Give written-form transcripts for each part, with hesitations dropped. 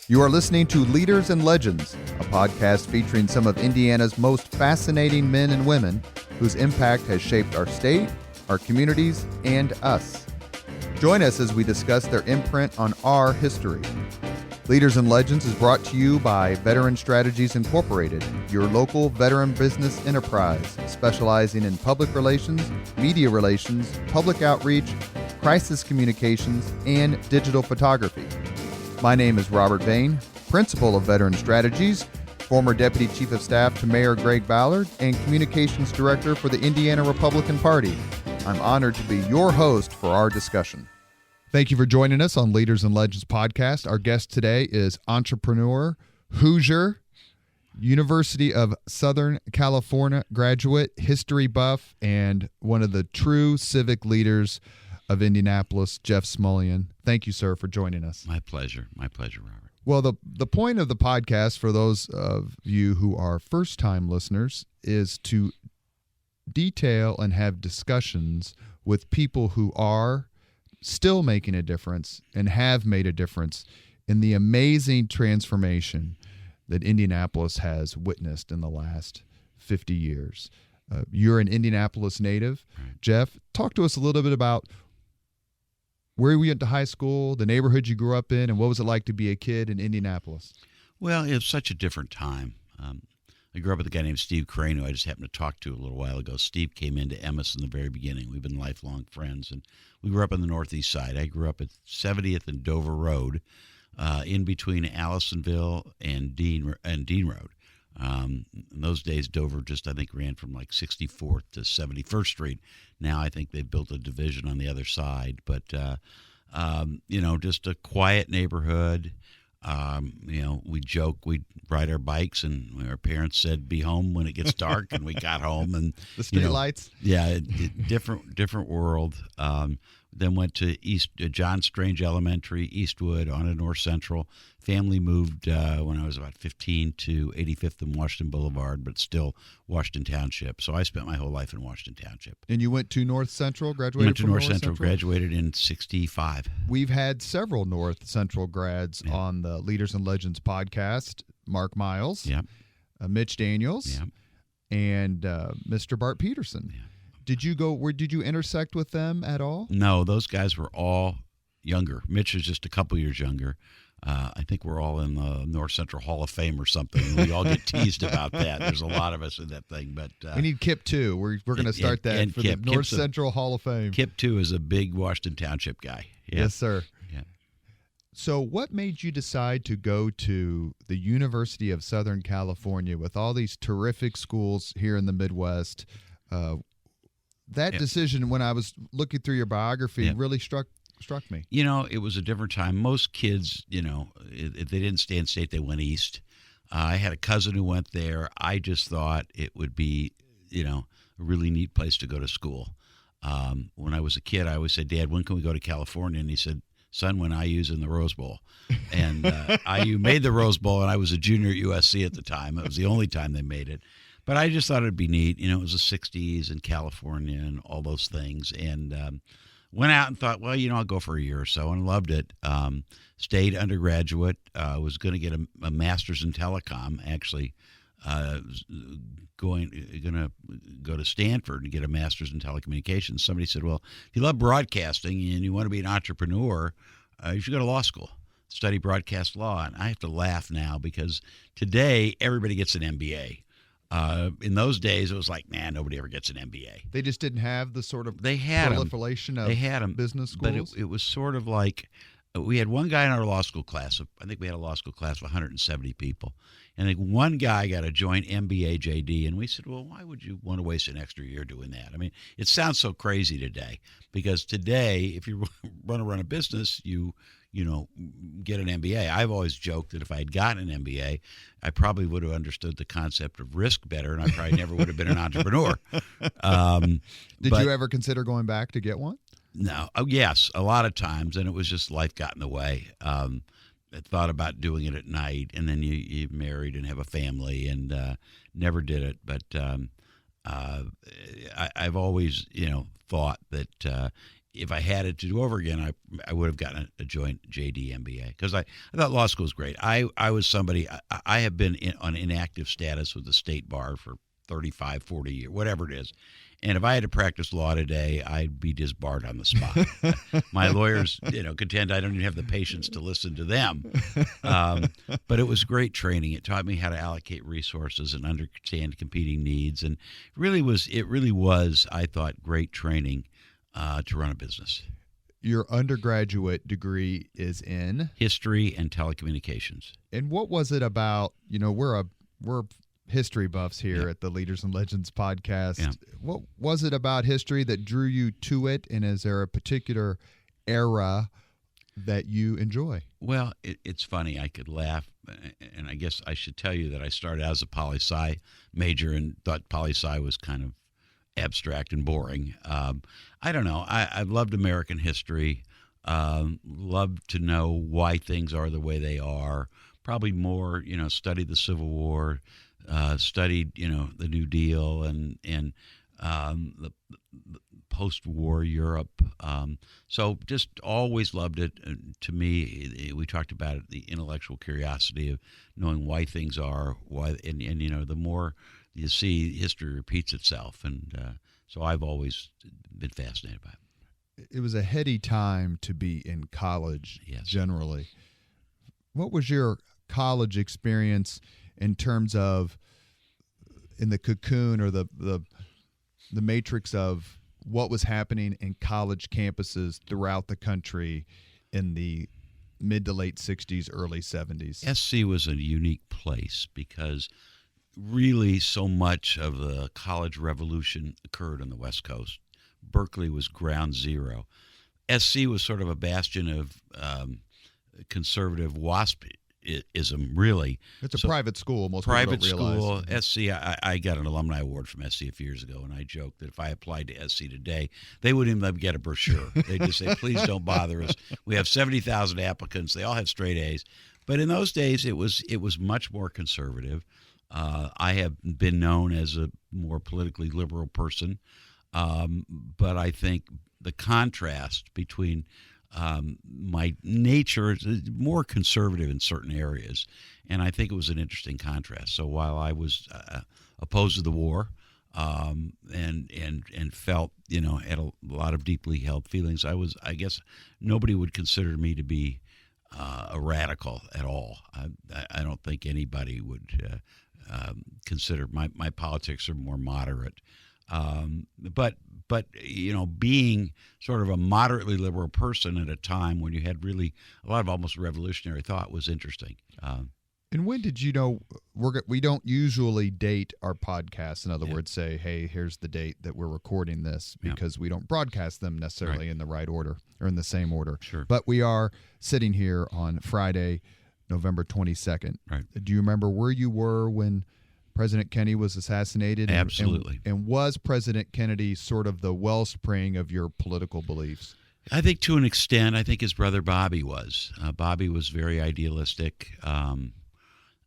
You are listening to Leaders and Legends, a podcast featuring some of Indiana's most fascinating men and women whose impact has shaped our state, our communities, and us. Join us as we discuss their imprint on our history. Leaders and Legends is brought to you by Veteran Strategies Incorporated, your local veteran business enterprise specializing in public relations, media relations, public outreach, crisis communications, and digital photography. My name is Robert Bain, Principal of Veteran Strategies, former Deputy Chief of Staff to Mayor Greg Ballard, and Communications Director for the Indiana Republican Party. I'm honored to be your host for our discussion. Thank you for joining us on Leaders and Legends podcast. Our guest today is entrepreneur, Hoosier, University of Southern California graduate, history buff, and one of the true civic leaders of Indianapolis, Jeff Smulyan. Thank you, sir, for joining us. My pleasure. My pleasure, Robert. Well, the point of the podcast, for those of you who are first-time listeners, is to detail and have discussions with people who are still making a difference and have made a difference in the amazing transformation that Indianapolis has witnessed in the last 50 years. You're an Indianapolis native. Right. Jeff, talk to us a little bit about where we went to high school, the neighborhood you grew up in, and what was it like to be a kid in Indianapolis? Well, it was such a different time. I grew up with a guy named Steve Crane, who I just happened to talk to a little while ago. Steve came into Emmis in the very beginning. We've been lifelong friends, and we grew up on the northeast side. I grew up at 70th and Dover Road, in between Allisonville and Dean Road. In those days, Dover just, I think, ran from like 64th to 71st Street. Now I think they've built a division on the other side. But, just a quiet neighborhood. We joke, we'd ride our bikes, and our parents said, be home when it gets dark, and we got home. And the street lights? Yeah, different world. Then went to John Strange Elementary, Eastwood, on to North Central. Family moved when I was about 15 to 85th and Washington Boulevard, but still Washington Township. So I spent my whole life in Washington Township. And you went to North Central, graduated Went to from North Central, graduated in 65. We've had several North Central grads on the Leaders and Legends podcast. Mark Miles, Yep. Mitch Daniels, Yep. and Mr. Bart Peterson. Yep. Did you intersect with them at all? No, those guys were all younger. Mitch is just a couple years younger. I think we're all in the North Central Hall of Fame or something. We all get teased about that. There's a lot of us in that thing. But we need Kip, too. We're going to start that for Kip. The North Central Hall of Fame. Kip, too, is a big Washington Township guy. Yeah. Yes, sir. Yeah. So what made you decide to go to the University of Southern California with all these terrific schools here in the Midwest? That decision, when I was looking through your biography, really struck me. It was a different time. Most kids, if they didn't stay in state, they went east. I had a cousin who went there. I just thought it would be, a really neat place to go to school. When I was a kid, I always said, Dad, when can we go to California? And he said, son, when IU's in the Rose Bowl. And IU made the Rose Bowl, and I was a junior at USC at the time. It was the only time they made it. But I just thought it'd be neat. It was the 60s in California and all those things. And went out and thought, well, I'll go for a year or so, and loved it. Stayed undergraduate. Was going to get a master's in telecom, actually. Going to go to Stanford and get a master's in telecommunications. Somebody said, well, if you love broadcasting and you want to be an entrepreneur, you should go to law school, study broadcast law. And I have to laugh now because today everybody gets an MBA. In those days, it was like, man, nobody ever gets an MBA. They just didn't have the sort of proliferation of business schools? But it was sort of like, we had one guy in our law school class. I think we had a law school class of 170 people. And I think one guy got a joint MBA JD. And we said, well, why would you want to waste an extra year doing that? I mean, it sounds so crazy today. Because today, if you want to run a business, you get an MBA. I've always joked that if I had gotten an MBA, I probably would have understood the concept of risk better, and I probably never would have been an entrepreneur. Did you ever consider going back to get one? No. Oh, yes, a lot of times, and it was just life got in the way. I thought about doing it at night, and then you married and have a family, and never did it. But I've always, thought that if I had it to do over again, I would have gotten a joint JD MBA because I thought law school was great. I was somebody, I have been on inactive status with the state bar for 35, 40 years, whatever it is. And if I had to practice law today, I'd be disbarred on the spot. My lawyers, contend I don't even have the patience to listen to them. But it was great training. It taught me how to allocate resources and understand competing needs. And it really was, I thought, great training to run a business. Your undergraduate degree is in history and telecommunications. And what was it about? We're history buffs here at the Leaders and Legends podcast. Yeah. What was it about history that drew you to it? And is there a particular era that you enjoy? Well, it's funny. I could laugh, and I guess I should tell you that I started as a poli-sci major and thought poli-sci was kind of abstract and boring. I don't know. I've loved American history, loved to know why things are the way they are, probably more, studied the Civil War, studied, the New Deal and the post-war Europe. So just always loved it. To me, we talked about it, the intellectual curiosity of knowing why things are, and the more you see, history repeats itself. And so I've always been fascinated by it. It was a heady time to be in college, yes. Generally. What was your college experience in terms of in the cocoon or the matrix of what was happening in college campuses throughout the country in the mid to late 60s, early 70s? SC was a unique place because really so much of the college revolution occurred on the West Coast. Berkeley was ground zero. SC was sort of a bastion of conservative WASPism, really. It's a private school. Most private people don't realize. School. SC, I got an alumni award from SC a few years ago, and I joked that if I applied to SC today, they wouldn't even let me get a brochure. They'd just say, please don't bother us. We have 70,000 applicants. They all have straight A's. But in those days, it was much more conservative. I have been known as a more politically liberal person, but I think the contrast between my nature is more conservative in certain areas, and I think it was an interesting contrast. So while I was opposed to the war and felt, had a lot of deeply held feelings, I guess nobody would consider me to be a radical at all. I don't think anybody would consider my politics are more moderate. But being sort of a moderately liberal person at a time when you had really a lot of almost revolutionary thought was interesting. And when did we don't usually date our podcasts? In other words, say, hey, here's the date that we're recording this, because we don't broadcast them necessarily in the right order or in the same order. Sure. But we are sitting here on Friday, November 22nd. Right. Do you remember where you were when President Kennedy was assassinated? Absolutely. And was President Kennedy sort of the wellspring of your political beliefs? I think to an extent. I think his brother Bobby was. Bobby was very idealistic.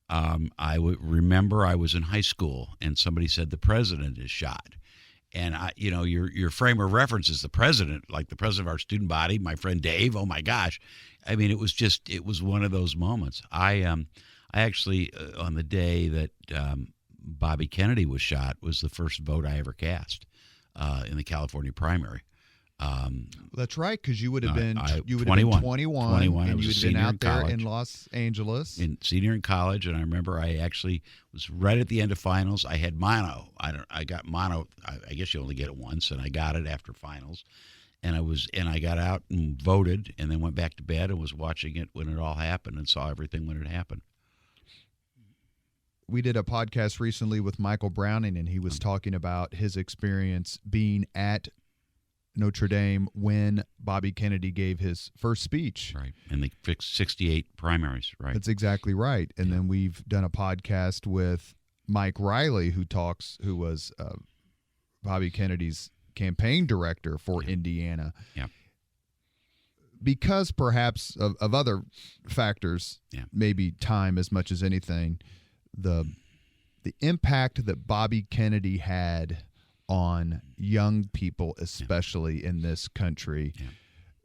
I remember I was in high school and somebody said the president is shot. And your frame of reference is the president, like the president of our student body, my friend Dave. Oh my gosh. I mean, it was one of those moments. I actually, on the day that Bobby Kennedy was shot, was the first vote I ever cast in the California primary. That's right, because you would have been 21. 21 and you would have been out there college. in Los Angeles. Senior in college, and I remember I actually was right at the end of finals. I had mono. I got mono. I guess you only get it once, and I got it after finals. And I got out and voted, and then went back to bed and was watching it when it all happened and saw everything when it happened. We did a podcast recently with Michael Browning, and he was talking about his experience being at Notre Dame when Bobby Kennedy gave his first speech. Right, and they fixed 68 primaries, right? That's exactly right. And then we've done a podcast with Mike Riley, who was Bobby Kennedy's campaign director for Indiana. Yeah. Because perhaps of other factors, maybe time as much as anything, the impact that Bobby Kennedy had on young people, especially in this country. Yeah.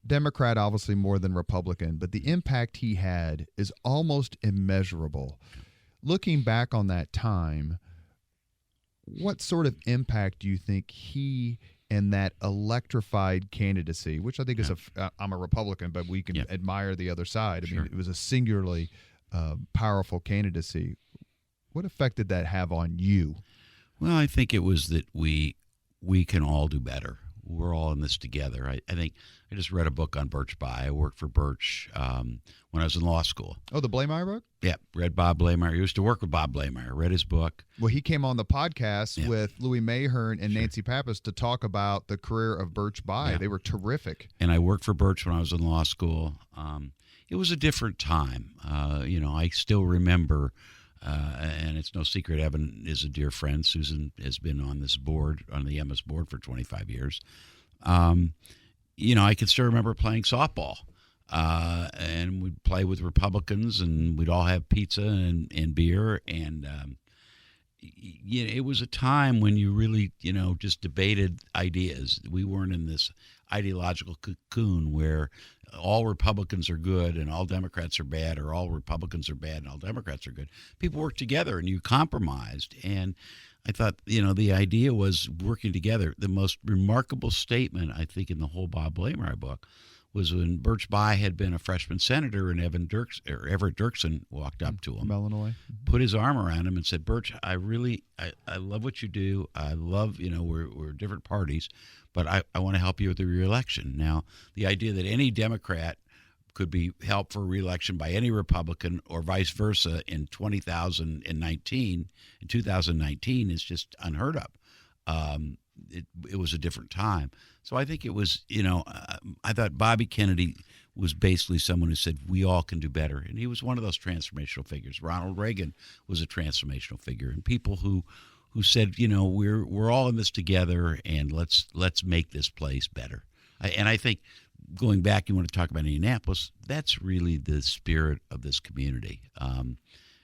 Democrat, obviously more than Republican, but the impact he had is almost immeasurable. Looking back on that time, what sort of impact do you think he and that electrified candidacy, which I think is I'm a Republican, but we can admire the other side. I mean, it was a singularly powerful candidacy. What effect did that have on you? Well, I think it was that we can all do better. We're all in this together. I think I just read a book on Birch Bayh. I worked for Birch when I was in law school. Oh, the Blameyer book? Yeah, read Bob Blameyer. I used to work with Bob Blameyer. Read his book. Well, he came on the podcast with Louis Mahern and Nancy Pappas to talk about the career of Birch Bayh. They were terrific. And I worked for Birch when I was in law school. It was a different time. I still remember, and it's no secret, Evan is a dear friend. Susan has been on this board, on the Emmis board for 25 years. I can still remember playing softball. And we'd play with Republicans, and we'd all have pizza and beer. And, it was a time when you really, just debated ideas. We weren't in this ideological cocoon where all Republicans are good and all Democrats are bad, or all Republicans are bad and all Democrats are good. People worked together and you compromised. And I thought, the idea was working together. The most remarkable statement, I think, in the whole Bob Blameyer book was when Birch Bayh had been a freshman senator and Everett Dirksen walked up to him, from Illinois, put his arm around him and said, "Birch, I love what you do. I love, we're different parties, but I want to help you with the reelection." Now, the idea that any Democrat could be helped for reelection by any Republican or vice versa in 2019 is just unheard of. It was a different time. So I think it was, I thought Bobby Kennedy was basically someone who said we all can do better. And he was one of those transformational figures. Ronald Reagan was a transformational figure. And people who said, we're all in this together and let's make this place better. And I think going back, you want to talk about Indianapolis, that's really the spirit of this community.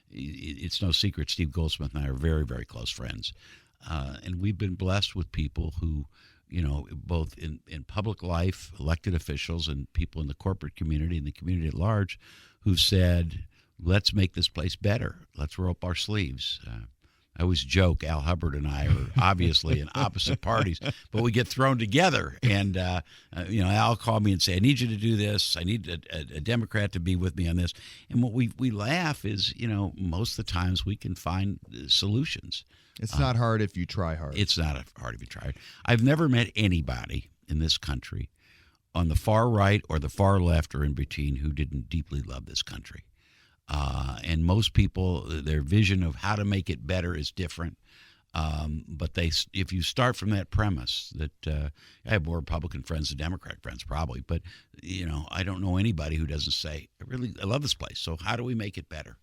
It's no secret Steve Goldsmith and I are very, very close friends. And we've been blessed with people who, both in public life, elected officials, and people in the corporate community and the community at large who've said, let's make this place better. Let's roll up our sleeves. I always joke, Al Hubbard and I are obviously in opposite parties, but we get thrown together. And, Al called me and said, I need you to do this. I need a Democrat to be with me on this. And what we laugh is, most of the times we can find solutions. It's not hard if you try hard. It's not hard if you try hard. I've never met anybody in this country on the far right or the far left or in between who didn't deeply love this country. And most people, their vision of how to make it better is different. But if you start from that premise that I have more Republican friends than Democrat friends probably, but, I don't know anybody who doesn't say, I love this place. So how do we make it better?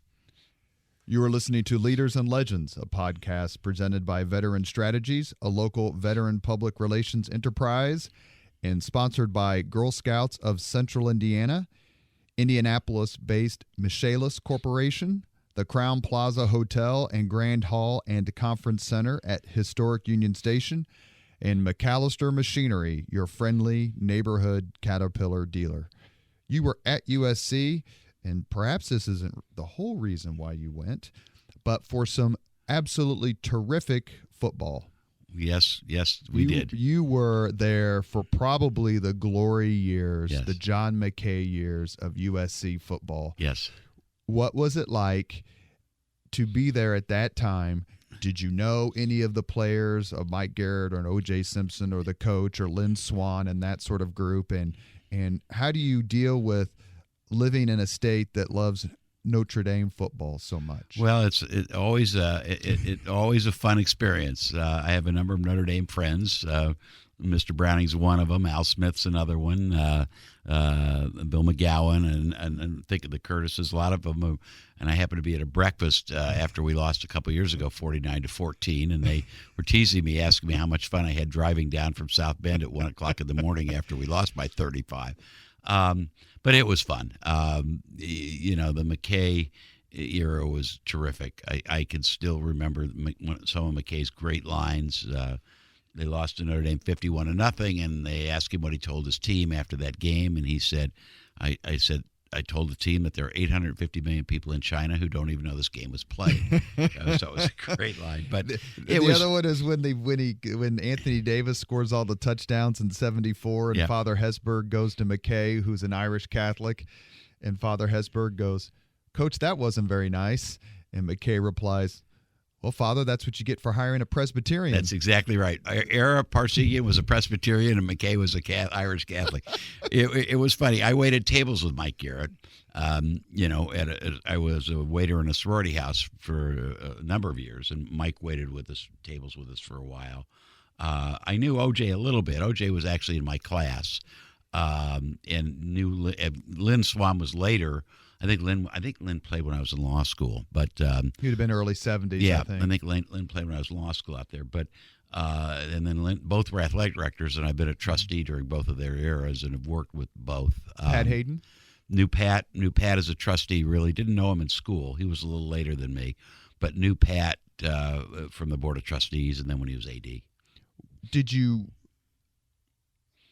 You are listening to Leaders and Legends, a podcast presented by Veteran Strategies, a local veteran public relations enterprise, and sponsored by Girl Scouts of Central Indiana, Indianapolis-based Michaelis Corporation, the Crown Plaza Hotel and Grand Hall and Conference Center at Historic Union Station, and McAllister Machinery, your friendly neighborhood Caterpillar dealer. You were at USC, and perhaps this isn't the whole reason why you went, but for some absolutely terrific football. Yes, we did. You were there for probably the glory years, the John McKay years of USC football. Yes. What was it like to be there at that time? Did you know any of the players of Mike Garrett or O.J. Simpson or the coach or Lynn Swann and that sort of group? And how do you deal with living in a state that loves Notre Dame football so much? Well, it's always a fun experience. I have a number of Notre Dame friends. Mr. Browning's one of them. Al Smith's another one. Bill McGowan and think of the Curtises. A lot of them. And I happened to be at a breakfast after we lost a couple years ago, 49-14, and they were teasing me, asking me how much fun I had driving down from South Bend at 1 o'clock in the morning after we lost by 35. But it was fun. The McKay era was terrific. I can still remember some of McKay's great lines. They lost to Notre Dame 51-0, and they asked him what he told his team after that game, and he said, I told the team that there are 850 million people in China who don't even know this game was played. So it was a great line. But the other one is when Anthony Davis scores all the touchdowns in '74, and Father Hesburgh goes to McKay, who's an Irish Catholic, and Father Hesburgh goes, "Coach, that wasn't very nice." And McKay replies, "Well, Father, that's what you get for hiring a Presbyterian." That's exactly right. Era Parsegian was a Presbyterian, and McKay was a Irish Catholic. It was funny. I waited tables with Mike Garrett. I was a waiter in a sorority house for a number of years, and Mike waited with us tables with us for a while. I knew OJ a little bit. OJ was actually in my class, and knew Lynn Swan was later. I think Lynn played when I was in law school, but he'd have been early '70s. Yeah, I think Lynn played when I was in law school out there. But and then Lynn, both were athletic directors, and I've been a trustee during both of their eras, and have worked with both. Pat Hayden knew Pat as a trustee. Really didn't know him in school. He was a little later than me, but knew Pat from the board of trustees, and then when he was AD. Did you?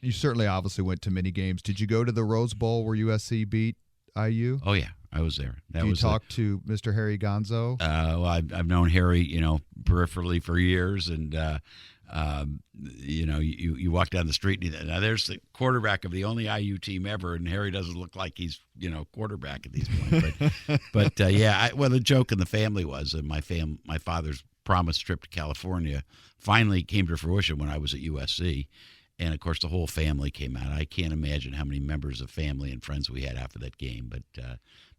You certainly obviously went to many games. Did you go to the Rose Bowl where USC beat IU? Oh yeah, I was there. Did you talk to Mr. Harry Gonzo? Well, I've known Harry, peripherally for years, and you walk down the street and now there's the quarterback of the only IU team ever, and Harry doesn't look like he's quarterback at these points. But the joke in the family was that my father's promised trip to California finally came to fruition when I was at USC. And, of course, the whole family came out. I can't imagine how many members of family and friends we had after that game. But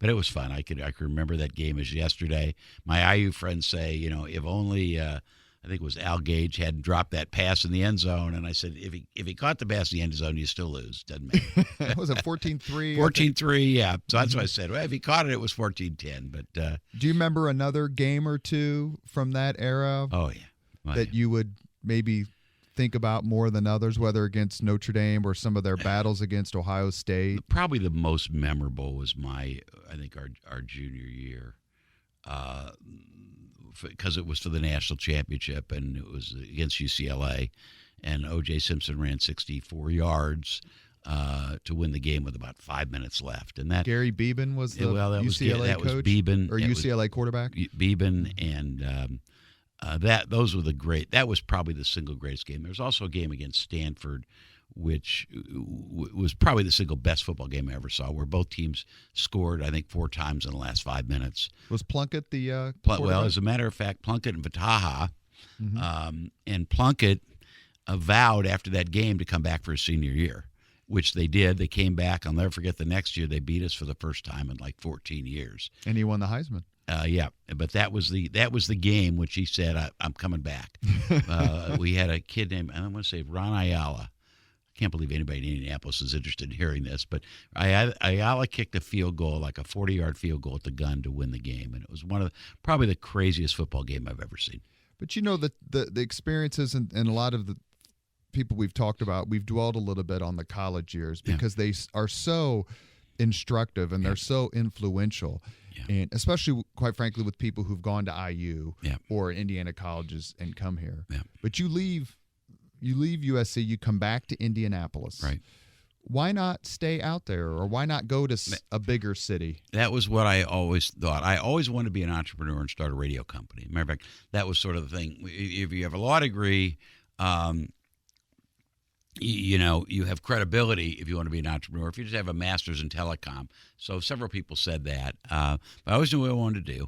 it was fun. I could remember that game as yesterday. My IU friends say, if only I think it was Al Gage hadn't dropped that pass in the end zone. And I said, if he caught the pass in the end zone, you still lose. Doesn't matter. Was it 14-3? 14-3, yeah. So that's what I said. Well, if he caught it, it was 14-10. But do you remember another game or two from that era? Oh, yeah. That you would maybe think about more than others, whether against Notre Dame or some of their battles against Ohio State? Probably the most memorable was our junior year, because it was for the national championship, and it was against UCLA, and O.J. Simpson ran 64 yards to win the game with about 5 minutes left. And that Gary Beeben was the UCLA coach? Was Beeben, or UCLA quarterback? Beeben, and that was probably the single greatest game. There was also a game against Stanford, which was probably the single best football game I ever saw, where both teams scored, I think, 4 times in the last 5 minutes. Was Plunkett the well, as a matter of fact, Plunkett and Vataha, and Plunkett vowed after that game to come back for his senior year, which they did. They came back. I'll never forget the next year they beat us for the first time in like 14 years. And he won the Heisman. Yeah, but that was the game which he said, I'm coming back. We had a kid named, I want to say Ron Ayala. I can't believe anybody in Indianapolis is interested in hearing this, but Ayala kicked a field goal, like a 40-yard field goal at the gun to win the game, and it was probably the craziest football game I've ever seen. But the experiences and a lot of the people we've talked about, we've dwelled a little bit on the college years because they are so instructive and they're so influential. Yeah. And especially, quite frankly, with people who've gone to IU or Indiana colleges and come here. Yeah. But you leave USC, you come back to Indianapolis. Right. Why not stay out there, or why not go to a bigger city? That was what I always thought. I always wanted to be an entrepreneur and start a radio company. Matter of fact, that was sort of the thing. If you have a law degree, you have credibility if you want to be an entrepreneur. If you just have a master's in telecom. So several people said that. But I always knew what I wanted to do.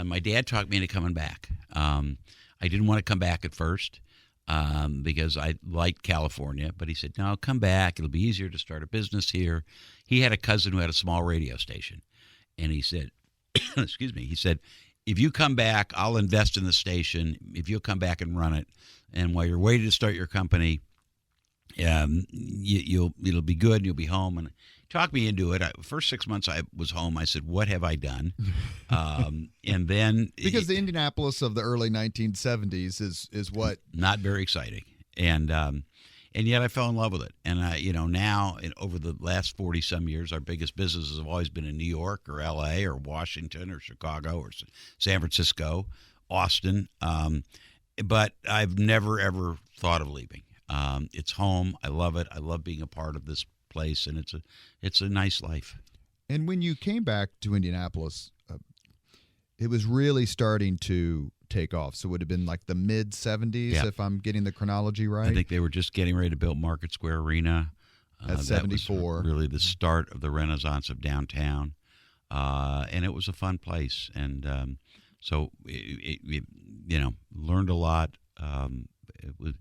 My dad talked me into coming back. I didn't want to come back at first because I liked California. But he said, no, come back. It'll be easier to start a business here. He had a cousin who had a small radio station. And he said, excuse me, he said, if you come back, I'll invest in the station. If you'll come back and run it. And while you're waiting to start your company, it'll be good and you'll be home. And he talked me into it. First 6 months I was home, I said, what have I done? And then because the Indianapolis of the early 1970s is what not very exciting. And yet I fell in love with it. And now over the last 40 some years, our biggest businesses have always been in New York or LA or Washington or Chicago or San Francisco, Austin. but I've never ever thought of leaving. It's home. I love it. I love being a part of this place, and it's a nice life. And when you came back to Indianapolis, it was really starting to take off. So it would have been like the mid 70s, if I'm getting the chronology right. I think they were just getting ready to build Market Square Arena. That's 74. That was really the start of the renaissance of downtown. And it was a fun place. And so, learned a lot.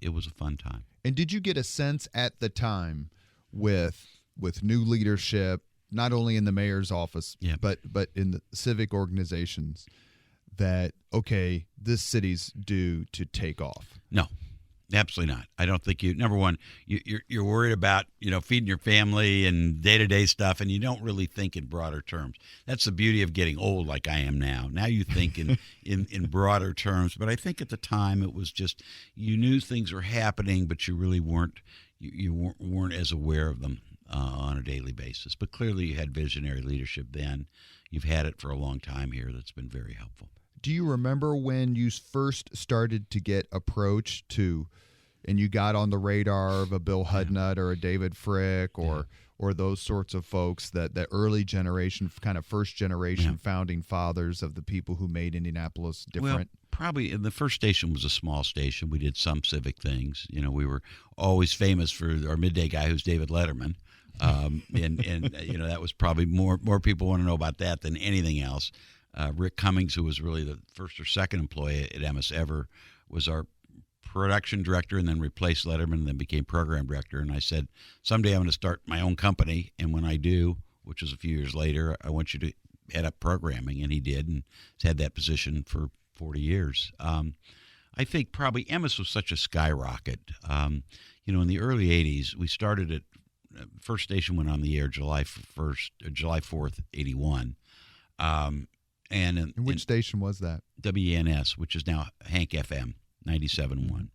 It was a fun time. And did you get a sense at the time with new leadership, not only in the mayor's office, but in the civic organizations, that, okay, this city's due to take off? No, absolutely not. I don't think number one, you're worried about, feeding your family and day-to-day stuff, and you don't really think in broader terms. That's the beauty of getting old like I am now. Now you think in broader terms. But I think at the time it was just, you knew things were happening, but you really weren't as aware of them on a daily basis. But clearly you had visionary leadership then. You've had it for a long time here. That's been very helpful. Do you remember when you first started to get approached and you got on the radar of a Bill Hudnut or a David Frick or those sorts of folks, that early generation, kind of first generation founding fathers of the people who made Indianapolis different? Well, probably the first station was a small station. We did some civic things. We were always famous for our midday guy, who's David Letterman. And that was probably more people want to know about that than anything else. Rick Cummings, who was really the first or second employee at Emmis ever, was our production director and then replaced Letterman and then became program director. And I said, someday I'm going to start my own company. And when I do, which was a few years later, I want you to head up programming. And he did, and has had that position for 40 years. I think probably Emmis was such a skyrocket. In the early 80s, we started at first station went on the air July 4th, 81. And which station was that? WENS, which is now Hank FM 97.1.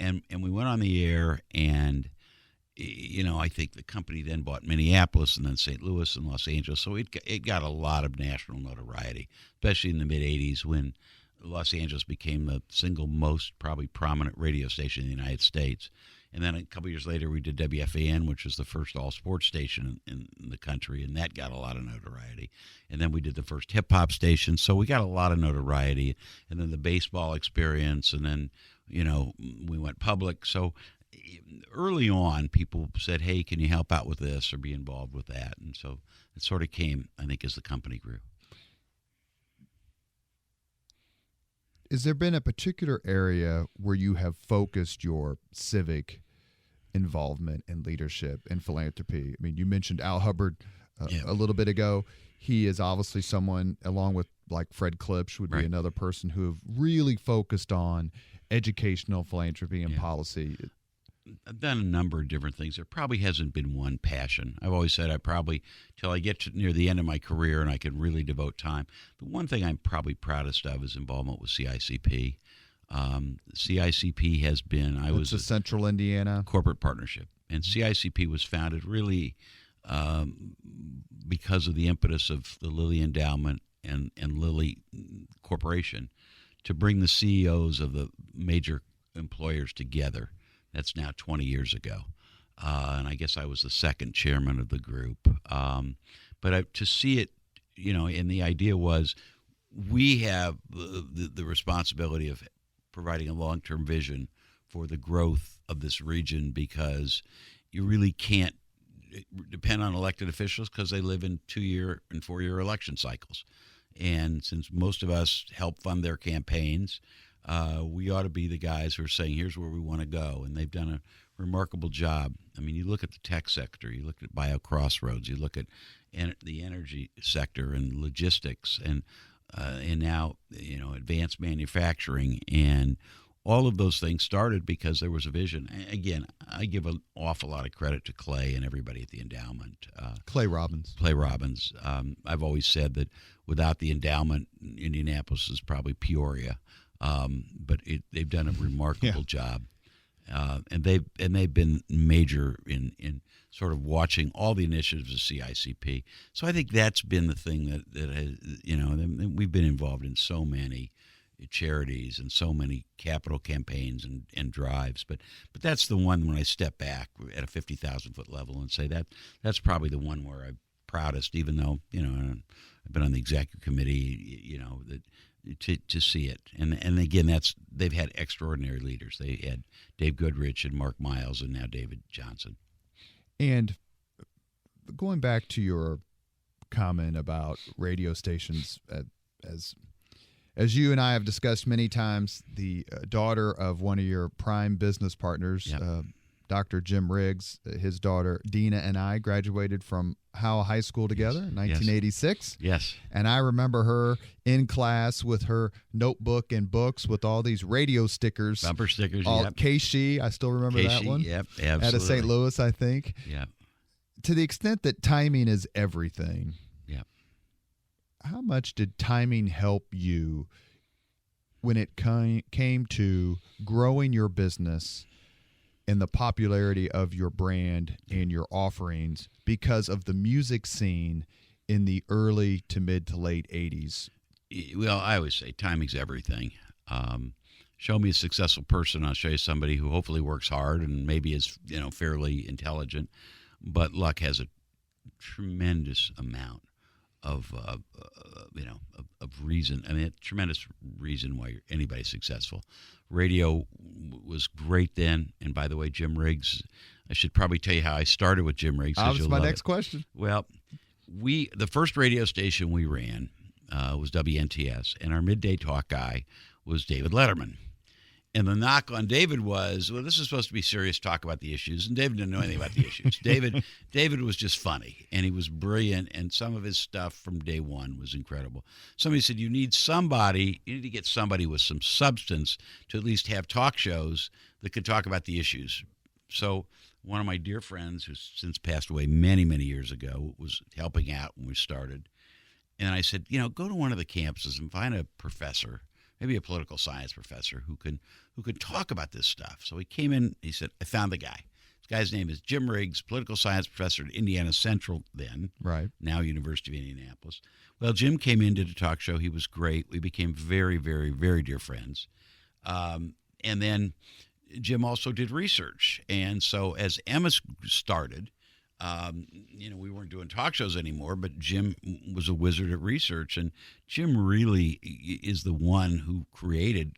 And we went on the air, and I think the company then bought Minneapolis and then St. Louis and Los Angeles. So it got a lot of national notoriety, especially in the mid 80s when Los Angeles became the single most probably prominent radio station in the United States. And then a couple years later, we did WFAN, which was the first all-sports station in the country, and that got a lot of notoriety. And then we did the first hip-hop station, so we got a lot of notoriety. And then the baseball experience, and then, we went public. So early on, people said, hey, can you help out with this or be involved with that? And so it sort of came, I think, as the company grew. Has there been a particular area where you have focused your civic involvement and leadership and philanthropy? I mean, you mentioned Al Hubbard a little bit ago. He is obviously someone, along with like Fred Klipsch, would be another person who have really focused on educational philanthropy and policy. I've done a number of different things. There probably hasn't been one passion. I've always said till I get to near the end of my career and I can really devote time. The one thing I'm probably proudest of is involvement with CICP. CICP has been, It's a Central Indiana corporate partnership. And CICP was founded really because of the impetus of the Lilly Endowment and Lilly Corporation to bring the CEOs of the major employers together. That's now 20 years ago. And I guess I was the second chairman of the group. But to see it, and the idea was we have the responsibility of providing a long-term vision for the growth of this region, because you really can't depend on elected officials because they live in 2-year and 4-year election cycles. And since most of us help fund their campaigns, we ought to be the guys who are saying, here's where we want to go. And they've done a remarkable job. I mean, you look at the tech sector, you look at BioCrossroads, you look at the energy sector and logistics, and now, advanced manufacturing. And all of those things started because there was a vision. Again, I give an awful lot of credit to Clay and everybody at the endowment. Clay Robbins. I've always said that without the endowment, Indianapolis is probably Peoria. But they've done a remarkable job, and they've been major in sort of watching all the initiatives of CICP. So I think that's been the thing that has, we've been involved in so many, charities and so many capital campaigns and drives. But that's the one when I step back at a 50,000-foot level and say that's probably the one where I'm proudest, even though, I've been on the executive committee, to see it. And again, they've had extraordinary leaders. They had Dave Goodrich and Mark Miles and now David Johnson. And going back to your comment about radio stations, as you and I have discussed many times, the daughter of one of your prime business partners, Yep. Dr. Jim Riggs, his daughter Dina and I graduated from Howell High School together in 1986. Yes. And I remember her in class with her notebook and books with all these radio stickers. Bumper stickers, all, yep. Keishi, I still remember that one. Yep, absolutely. Out of St. Louis, I think. Yep. To the extent that timing is everything, Yep. how much did timing help you when it came to growing your business and the popularity of your brand and your offerings because of the music scene in the early to mid to late 80s? Well, I always say timing's everything. Show me a successful person, I'll show you somebody who hopefully works hard and maybe is fairly intelligent, but luck has a tremendous amount of reason. I mean, a tremendous reason why anybody's successful. Radio was great then, and by the way, Jim Riggs. I should probably tell you how I started with Jim Riggs. That was my next question. Well, the first radio station we ran was WNTS, and our midday talk guy was David Letterman. And the knock on David was, well, this is supposed to be serious talk about the issues, and David didn't know anything about the issues. David was just funny, and he was brilliant, and some of his stuff from day one was incredible. Somebody said, you need to get somebody with some substance to at least have talk shows that could talk about the issues. So one of my dear friends, who's since passed away many, many years ago, was helping out when we started. And I said, go to one of the campuses and find a professor, maybe a political science professor who can talk about this stuff. So he came in, he said, I found the guy. This guy's name is Jim Riggs, political science professor at Indiana Central then, right, now University of Indianapolis. Well, Jim came in, did a talk show. He was great. We became very, very, very dear friends. And then Jim also did research. And so as Emmis started, we weren't doing talk shows anymore, but Jim was a wizard at research, and Jim really is the one who created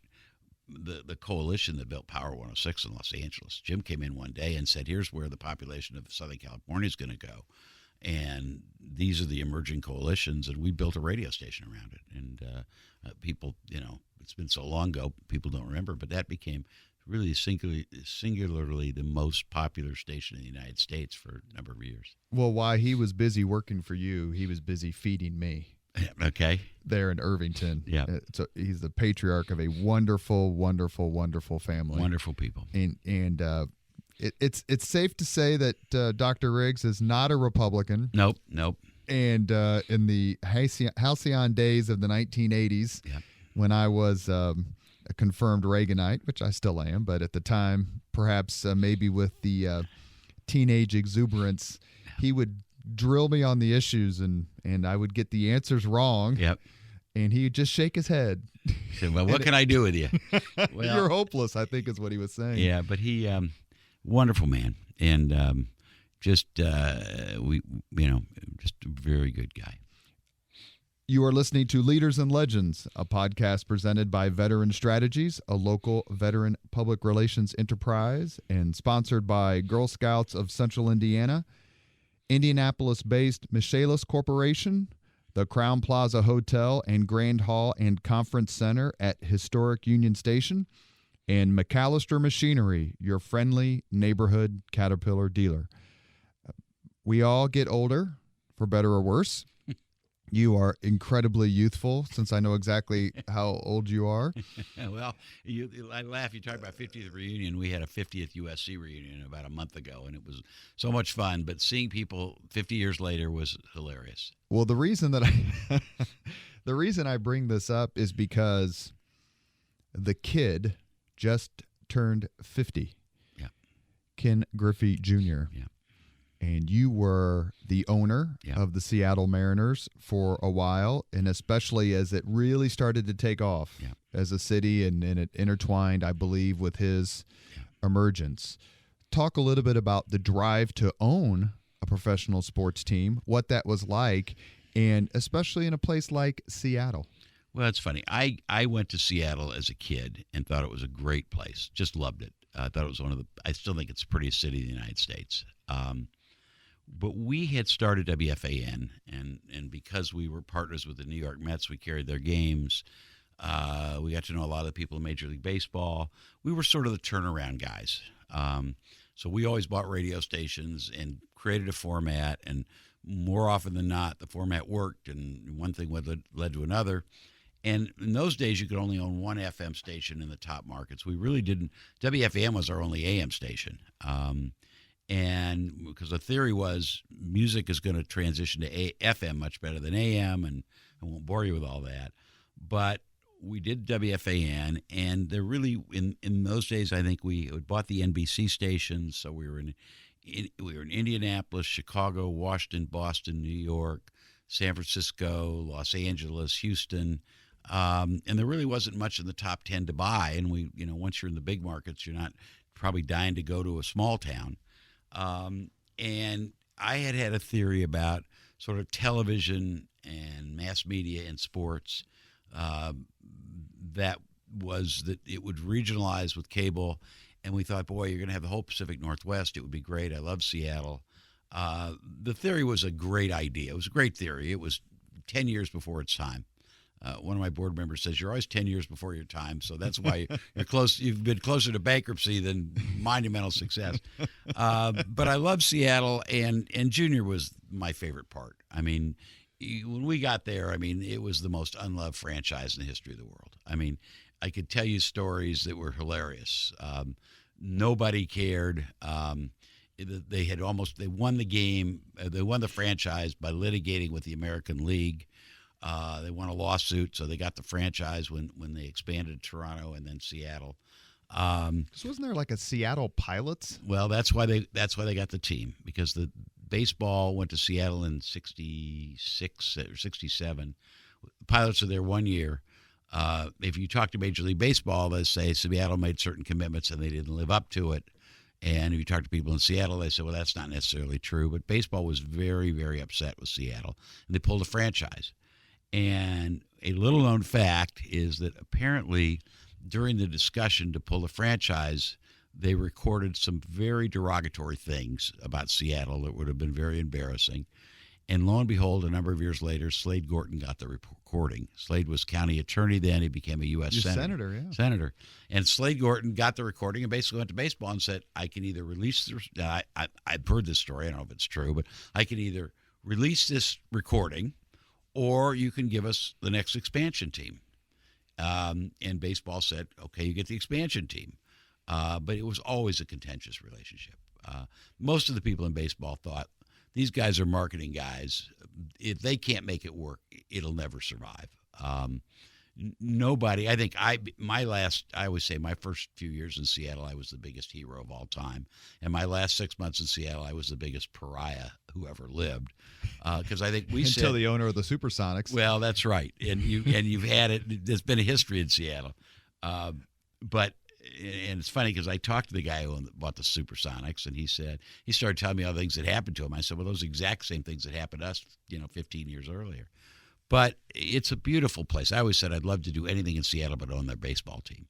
the coalition that built Power 106 in Los Angeles. Jim came in one day and said, here's where the population of Southern California is going to go, and these are the emerging coalitions, and we built a radio station around it. And people, it's been so long ago, people don't remember, but that became really singularly the most popular station in the United States for a number of years. Well, while he was busy working for you, he was busy feeding me. Okay. There in Irvington. Yeah. So he's the patriarch of a wonderful, wonderful, wonderful family. Wonderful people. And it's safe to say that Dr. Riggs is not a Republican. Nope. And in the halcyon days of the 1980s, yeah, when I was a confirmed Reaganite, which I still am, but at the time, perhaps maybe with the teenage exuberance, he would drill me on the issues, and I would get the answers wrong. Yep. And he'd just shake his head. He said, well, what can I do with you? Well, you're hopeless, I think is what he was saying. Yeah, but he, wonderful man, and just a very good guy. You are listening to Leaders and Legends, a podcast presented by Veteran Strategies, a local veteran public relations enterprise, and sponsored by Girl Scouts of Central Indiana, Indianapolis-based Michaelis Corporation, the Crown Plaza Hotel and Grand Hall and Conference Center at Historic Union Station, and McAllister Machinery, your friendly neighborhood Caterpillar dealer. We all get older, for better or worse. You are incredibly youthful, since I know exactly how old you are. Well, I laugh. You talk about 50th reunion. We had a 50th USC reunion about a month ago, and it was so much fun. But seeing people 50 years later was hilarious. Well, the reason I bring this up is because the kid just turned 50. Yeah. Ken Griffey Jr. Yeah. and you were the owner Yeah. of the Seattle Mariners for a while, and especially as it really started to take off Yeah. as a city, and it intertwined, I believe, with his emergence. Talk a little bit about the drive to own a professional sports team, what that was like, and especially in a place like Seattle. Well, it's funny. I went to Seattle as a kid and thought it was a great place. Just loved it. I thought it was I still think it's the prettiest city in the United States. But we had started WFAN, and because we were partners with the New York Mets, we carried their games. We got to know a lot of the people in Major League Baseball. We were sort of the turnaround guys. So we always bought radio stations and created a format, and more often than not, the format worked, and one thing led to another. And in those days, you could only own one FM station in the top markets. We really didn't. WFAN was our only AM station. And because the theory was music is going to transition to FM much better than AM, and I won't bore you with all that. But we did WFAN, and there really, in those days, I think we bought the NBC stations. So we were in Indianapolis, Chicago, Washington, Boston, New York, San Francisco, Los Angeles, Houston. And there really wasn't much in the top 10 to buy. And once you're in the big markets, you're not probably dying to go to a small town. And I had a theory about sort of television and mass media and sports. That was that it would regionalize with cable. And we thought, boy, you're going to have the whole Pacific Northwest. It would be great. I love Seattle. The theory was a great idea. It was a great theory. It was 10 years before its time. One of my board members says, you're always 10 years before your time, so that's why you're close. You've been closer to bankruptcy than monumental success. But I love Seattle, and Junior was my favorite part. I mean, when we got there, it was the most unloved franchise in the history of the world. I could tell you stories that were hilarious. Nobody cared. They won the game. They won the franchise by litigating with the American League. They won a lawsuit, so they got the franchise when they expanded to Toronto and then Seattle. So wasn't there like a Seattle Pilots? Well, that's why they got the team, because the baseball went to Seattle in 66 or 67. The Pilots are there 1 year. If you talk to Major League Baseball, they say Seattle made certain commitments and they didn't live up to it. And if you talk to people in Seattle, they say, well, that's not necessarily true. But baseball was very, very upset with Seattle, and they pulled a franchise. And a little-known fact is that apparently during the discussion to pull the franchise, they recorded some very derogatory things about Seattle that would have been very embarrassing. And lo and behold, a number of years later, Slade Gorton got the recording. Slade was county attorney then. He became a U.S. senator. Senator. And Slade Gorton got the recording and basically went to baseball and said, I can either release this. I've heard this story. I don't know if it's true, but I can either release this recording or you can give us the next expansion team. And baseball said, okay, you get the expansion team. But it was always a contentious relationship. Most of the people in baseball thought, these guys are marketing guys. If they can't make it work, it'll never survive. Nobody, I think I always say my first few years in Seattle, I was the biggest hero of all time. And my last 6 months in Seattle, I was the biggest pariah who ever lived. Because I think until the owner of the Supersonics. Well, that's right. And you've had it. There's been a history in Seattle. But it's funny because I talked to the guy who bought the Supersonics, and he started telling me all the things that happened to him. I said, well, those exact same things that happened to us, 15 years earlier. But it's a beautiful place. I always said I'd love to do anything in Seattle but own their baseball team.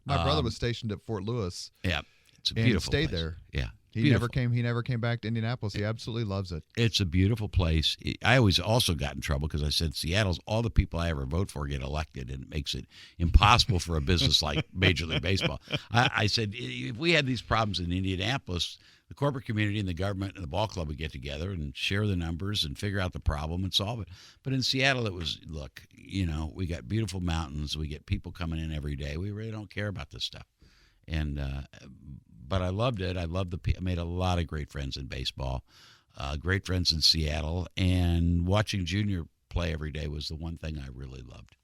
My brother was stationed at Fort Lewis. Yeah, it's a beautiful and stayed place. there. Yeah. He never came back to Indianapolis. He absolutely loves it. It's a beautiful place. I always also got in trouble because I said Seattle's all the people I ever vote for get elected, and it makes it impossible for a business like Major League Baseball. I said if we had these problems in Indianapolis, the corporate community and the government and the ball club would get together and share the numbers and figure out the problem and solve it. But in Seattle, it was, look, we got beautiful mountains. We get people coming in every day. We really don't care about this stuff. And but I loved it. I made a lot of great friends in baseball, great friends in Seattle, and watching Junior play every day was the one thing I really loved.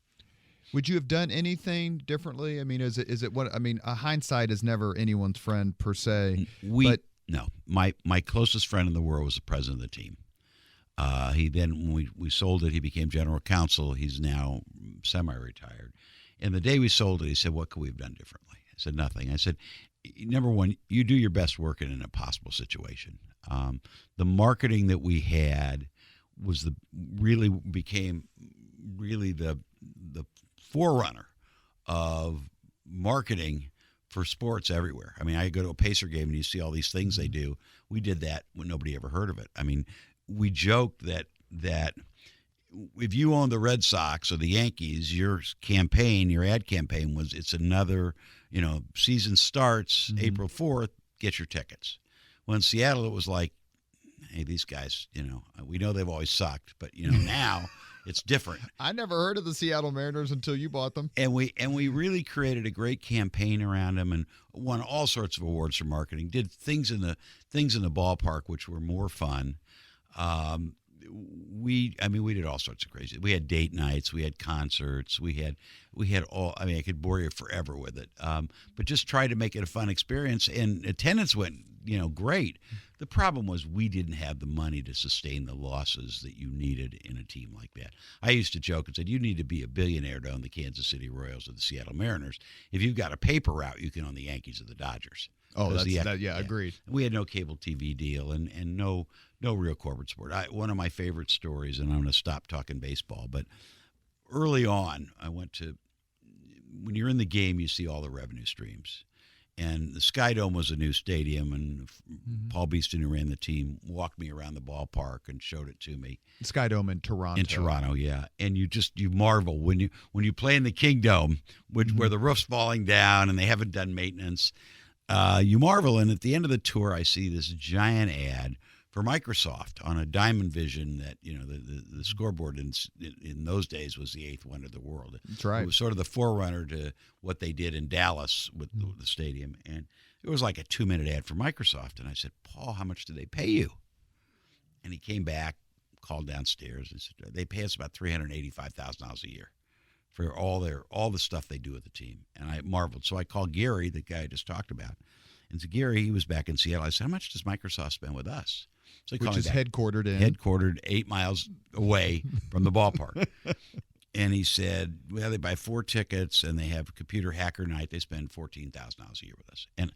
Would you have done anything differently? Hindsight is never anyone's friend per se. No. My closest friend in the world was the president of the team. He then, when we sold it, he became general counsel. He's now semi-retired. And the day we sold it, he said, "What could we have done differently?" I said, "Nothing." I said, "Number one, you do your best work in an impossible situation." The marketing that we had was became the forerunner of marketing for sports everywhere. I mean, I go to a Pacer game and you see all these things they do. We did that when nobody ever heard of it. I mean, we joked that if you own the Red Sox or the Yankees, your ad campaign was, it's another, season starts April 4th, get your tickets. Well, in Seattle, it was like, hey, these guys, we know they've always sucked, but, now it's different. I never heard of the Seattle Mariners until you bought them. And we really created a great campaign around them and won all sorts of awards for marketing, did things in the ballpark, which were more fun. We did all sorts of crazy. We had date nights, we had concerts, we had all. I mean, I could bore you forever with it. But just tried to make it a fun experience, and attendance went, great. The problem was we didn't have the money to sustain the losses that you needed in a team like that. I used to joke and said, you need to be a billionaire to own the Kansas City Royals or the Seattle Mariners. If you've got a paper route, you can own the Yankees or the Dodgers. Oh, agreed. We had no cable TV deal and no real corporate support. One of my favorite stories, and I'm going to stop talking baseball, but early on, when you're in the game, you see all the revenue streams. And the Sky Dome was a new stadium, and Paul Beeston, who ran the team, walked me around the ballpark and showed it to me. Sky Dome in Toronto. In Toronto, yeah. And you marvel when you play in the King Dome, where the roof's falling down and they haven't done maintenance. You marvel, and at the end of the tour, I see this giant ad for Microsoft on a Diamond Vision that, the scoreboard in those days was the eighth wonder of the world. That's right. It was sort of the forerunner to what they did in Dallas with the stadium. And it was like a 2-minute ad for Microsoft. And I said, "Paul, how much do they pay you?" And he came back, called downstairs, and said, "They pay us about $385,000 a year for all the stuff they do with the team." And I marveled. So I called Gary, the guy I just talked about. And to Gary, he was back in Seattle. I said, "How much does Microsoft spend with us?" So which is headquartered 8 miles away from the ballpark. And he said, "Well, they buy 4 tickets and they have computer hacker night. They spend $14,000 a year with us." And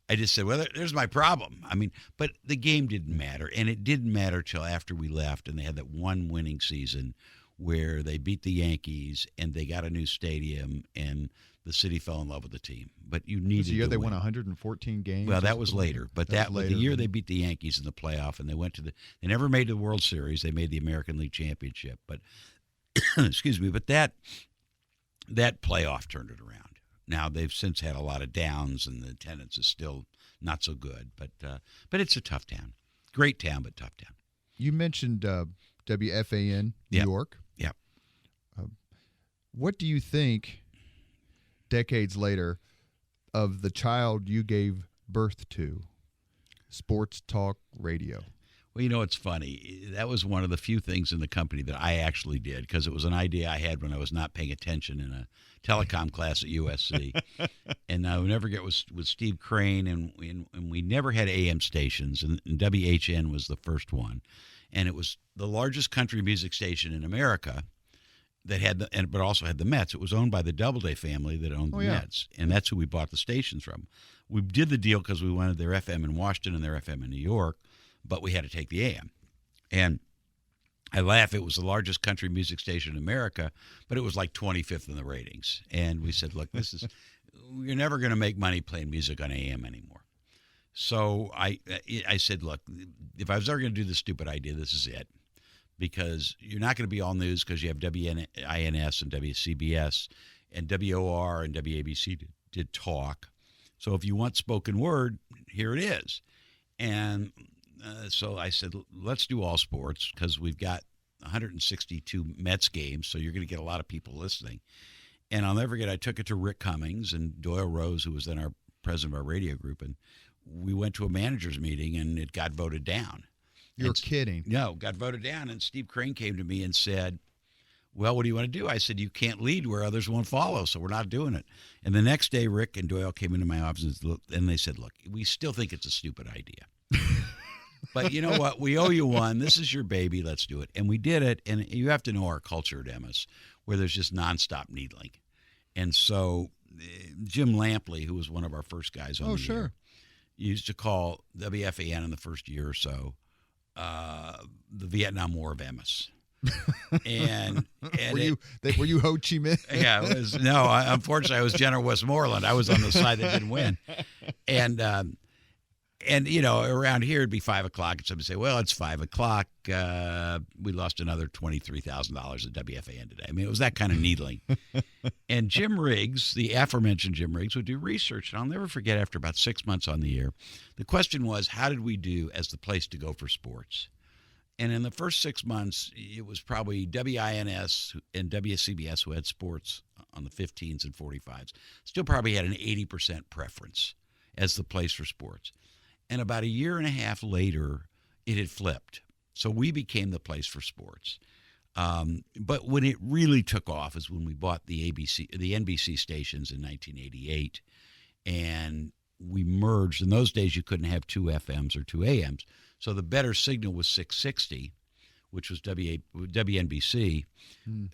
I just said, "Well, there's my problem." I mean, but the game didn't matter. And it didn't matter till after we left and they had that one winning season where they beat the Yankees and they got a new stadium and the city fell in love with the team. But you needed to win. They won 114 games. Well, that was later. But that was the year they beat the Yankees in the playoff, and they never made the World Series. They made the American League Championship. But excuse me, but that playoff turned it around. Now they've since had a lot of downs, and the attendance is still not so good. But it's a tough town. Great town, but tough town. You mentioned WFAN New York. Yeah. What do you think, decades later, of the child you gave birth to, sports talk radio? Well, it's funny. That was one of the few things in the company that I actually did because it was an idea I had when I was not paying attention in a telecom class at USC. And I would never get with Steve Crane, and we never had AM stations, and WHN was the first one. And it was the largest country music station in America that had but also had the Mets. It was owned by the Doubleday family that owned the Mets, and that's who we bought the stations from. We did the deal because we wanted their FM in Washington and their FM in New York, but we had to take the AM. And I laugh, it was the largest country music station in America, but it was like 25th in the ratings. And we said, "Look, you're never going to make money playing music on AM anymore." So I said, "Look, if I was ever going to do this stupid idea, this is it. Because you're not going to be all news because you have WNINS and WCBS, and WOR and WABC did talk. So if you want spoken word, here it is." And so I said, "Let's do all sports because we've got 162 Mets games, so you're going to get a lot of people listening." And I'll never forget, I took it to Rick Cummings and Doyle Rose, who was then our president of our radio group, and we went to a manager's meeting, and it got voted down. You're kidding. No, got voted down. And Steve Crane came to me and said, "Well, what do you want to do?" I said, "You can't lead where others won't follow, so we're not doing it." And the next day, Rick and Doyle came into my office, and they said, "Look, we still think it's a stupid idea." But you know what? We owe you one. This is your baby. Let's do it. And we did it. And you have to know our culture at Emmis, where there's just nonstop needling. And so Jim Lampley, who was one of our first guys on the air, used to call WFAN in the first year or so the Vietnam War of Emmis. and were you Ho Chi Minh? Yeah, it was. No, unfortunately, I was General Westmoreland. I was on the side that didn't win. And you know, around here it'd be 5 o'clock, and somebody say, "Well, it's 5 o'clock. We lost another $23,000 at WFAN today." I mean, it was that kind of needling. And Jim Riggs, the aforementioned Jim Riggs, would do research, and I'll never forget. After about 6 months on the air, the question was, "How did we do as the place to go for sports?" And in the first 6 months, it was probably WINS and WCBS who had sports on the 15s and 45s. Still probably had an 80% preference as the place for sports. And about a year and a half later, it had flipped. So we became the place for sports. But when it really took off is when we bought the NBC stations in 1988, and we merged. In those days, you couldn't have two FMs or two AMs. So the better signal was 660, which was WNBC.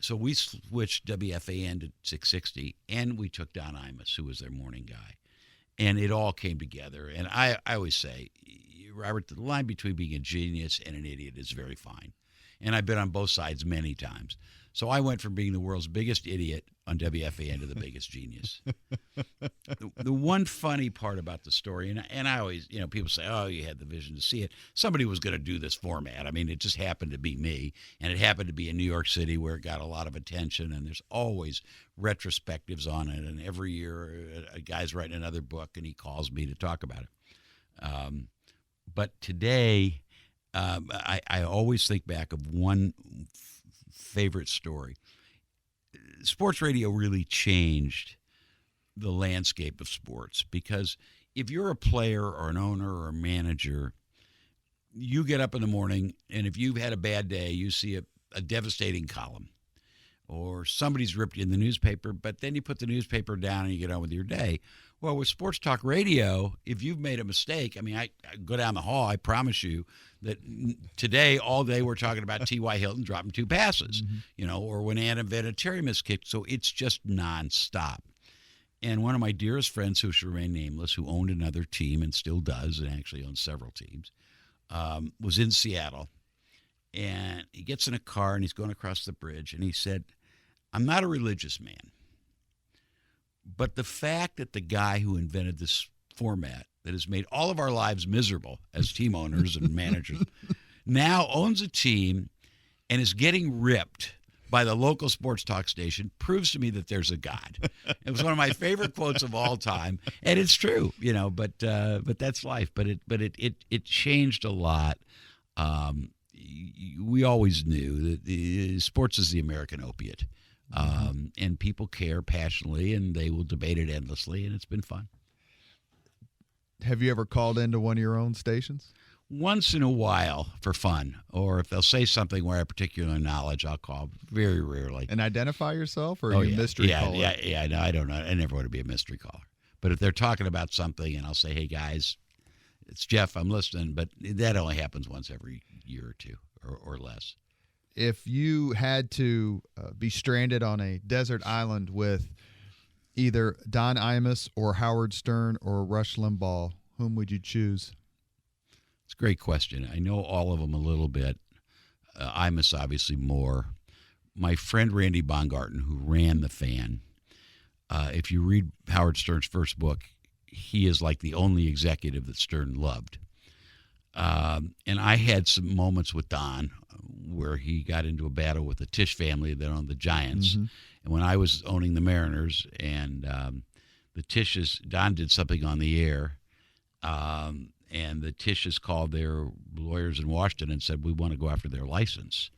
So we switched WFAN to 660, and we took Don Imus, who was their morning guy. And it all came together. And I always say, Robert, the line between being a genius and an idiot is very fine. And I've been on both sides many times. So I went from being the world's biggest idiot on WFAN to the biggest genius. The one funny part about the story, and I always, you know, people say, "Oh, you had the vision to see it." Somebody was going to do this format. I mean, it just happened to be me, and it happened to be in New York City where it got a lot of attention, and there's always retrospectives on it, and every year a guy's writing another book, and he calls me to talk about it. But today, I always think back of one favorite story. Sports radio really changed the landscape of sports, because if you're a player or an owner or a manager, you get up in the morning, and if you've had a bad day, you see a devastating column, or somebody's ripped you in the newspaper, but then you put the newspaper down and you get on with your day. Well, with sports talk radio, if you've made a mistake, I mean, I go down the hall, I promise you that today, all day, we're talking about T.Y. Hilton dropping two passes, you know, or when Adam Vinatieri missed kick. So it's just nonstop. And one of my dearest friends, who should remain nameless, who owned another team and still does, and actually owns several teams, was in Seattle. And he gets in a car and he's going across the bridge, and he said, "I'm not a religious man, but the fact that the guy who invented this format that has made all of our lives miserable as team owners and managers now owns a team and is getting ripped by the local sports talk station proves to me that there's a God." It was one of my favorite quotes of all time, and it's true, you know. But that's life. But it changed a lot. We always knew that sports is the American opiate. And people care passionately, and they will debate it endlessly, and it's been fun. Have you ever called into one of your own stations? Once in a while for fun, or if they'll say something where I have particular knowledge, I'll call. Very rarely. And identify yourself, or are you a mystery caller? Yeah. No, I don't know. I never want to be a mystery caller. But if they're talking about something, and I'll say, "Hey guys, it's Jeff. I'm listening," but that only happens once every year or two, or less. If you had to be stranded on a desert island with either Don Imus or Howard Stern or Rush Limbaugh, whom would you choose? It's a great question. I know all of them a little bit. Imus obviously more. My friend Randy Baumgarten, who ran The Fan, if you read Howard Stern's first book, he is like the only executive that Stern loved. And I had some moments with Don where he got into a battle with the Tisch family that owned the Giants. And when I was owning the Mariners, and the Tisches, Don did something on the air, and the Tisches called their lawyers in Washington and said, "We want to go after their license."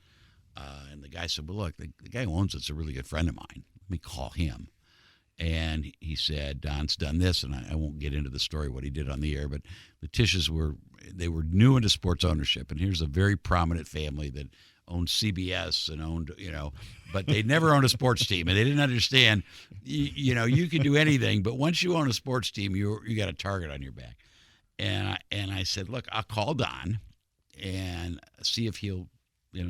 And the guy said, "Well, look, the guy who owns it's a really good friend of mine. Let me call him." And he said, "Don's done this," and I won't get into the story what he did on the air, but the Tisches were new into sports ownership, and here's a very prominent family that owned CBS and owned, you know, but they never owned a sports team, and they didn't understand, you know, you can do anything, but once you own a sports team, you got a target on your back. And I said, "Look, I'll call Don, and see if he'll,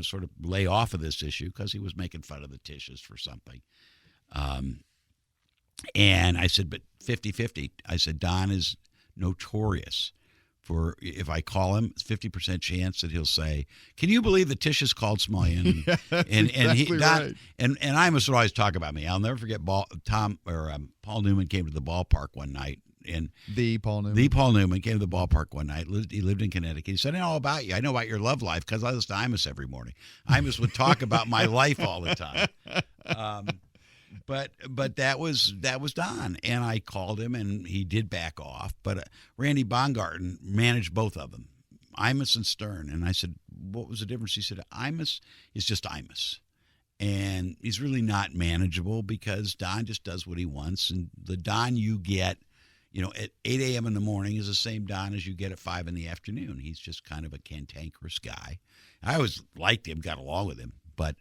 sort of lay off of this issue, because he was making fun of the Tisches for something. And I said, but 50-50. I said, Don is notorious for, if I call him, 50% chance that he'll say, "Can you believe the Tisches called Smulyan?" And exactly right. And Imus would always talk about me. I'll never forget Paul Newman came to the ballpark one night. And The Paul Newman came to the ballpark one night. He lived in Connecticut. He said, "I know all about you. I know about your love life because I listen to Imus every morning." Imus would talk about my life all the time. But that was Don, and I called him, and he did back off. But Randy Baumgarten managed both of them, Imus and Stern. And I said, "What was the difference?" He said, "Imus is just Imus, and he's really not manageable because Don just does what he wants, and the Don you get, at 8 a.m. in the morning is the same Don as you get at 5 in the afternoon. He's just kind of a cantankerous guy." I always liked him, got along with him, but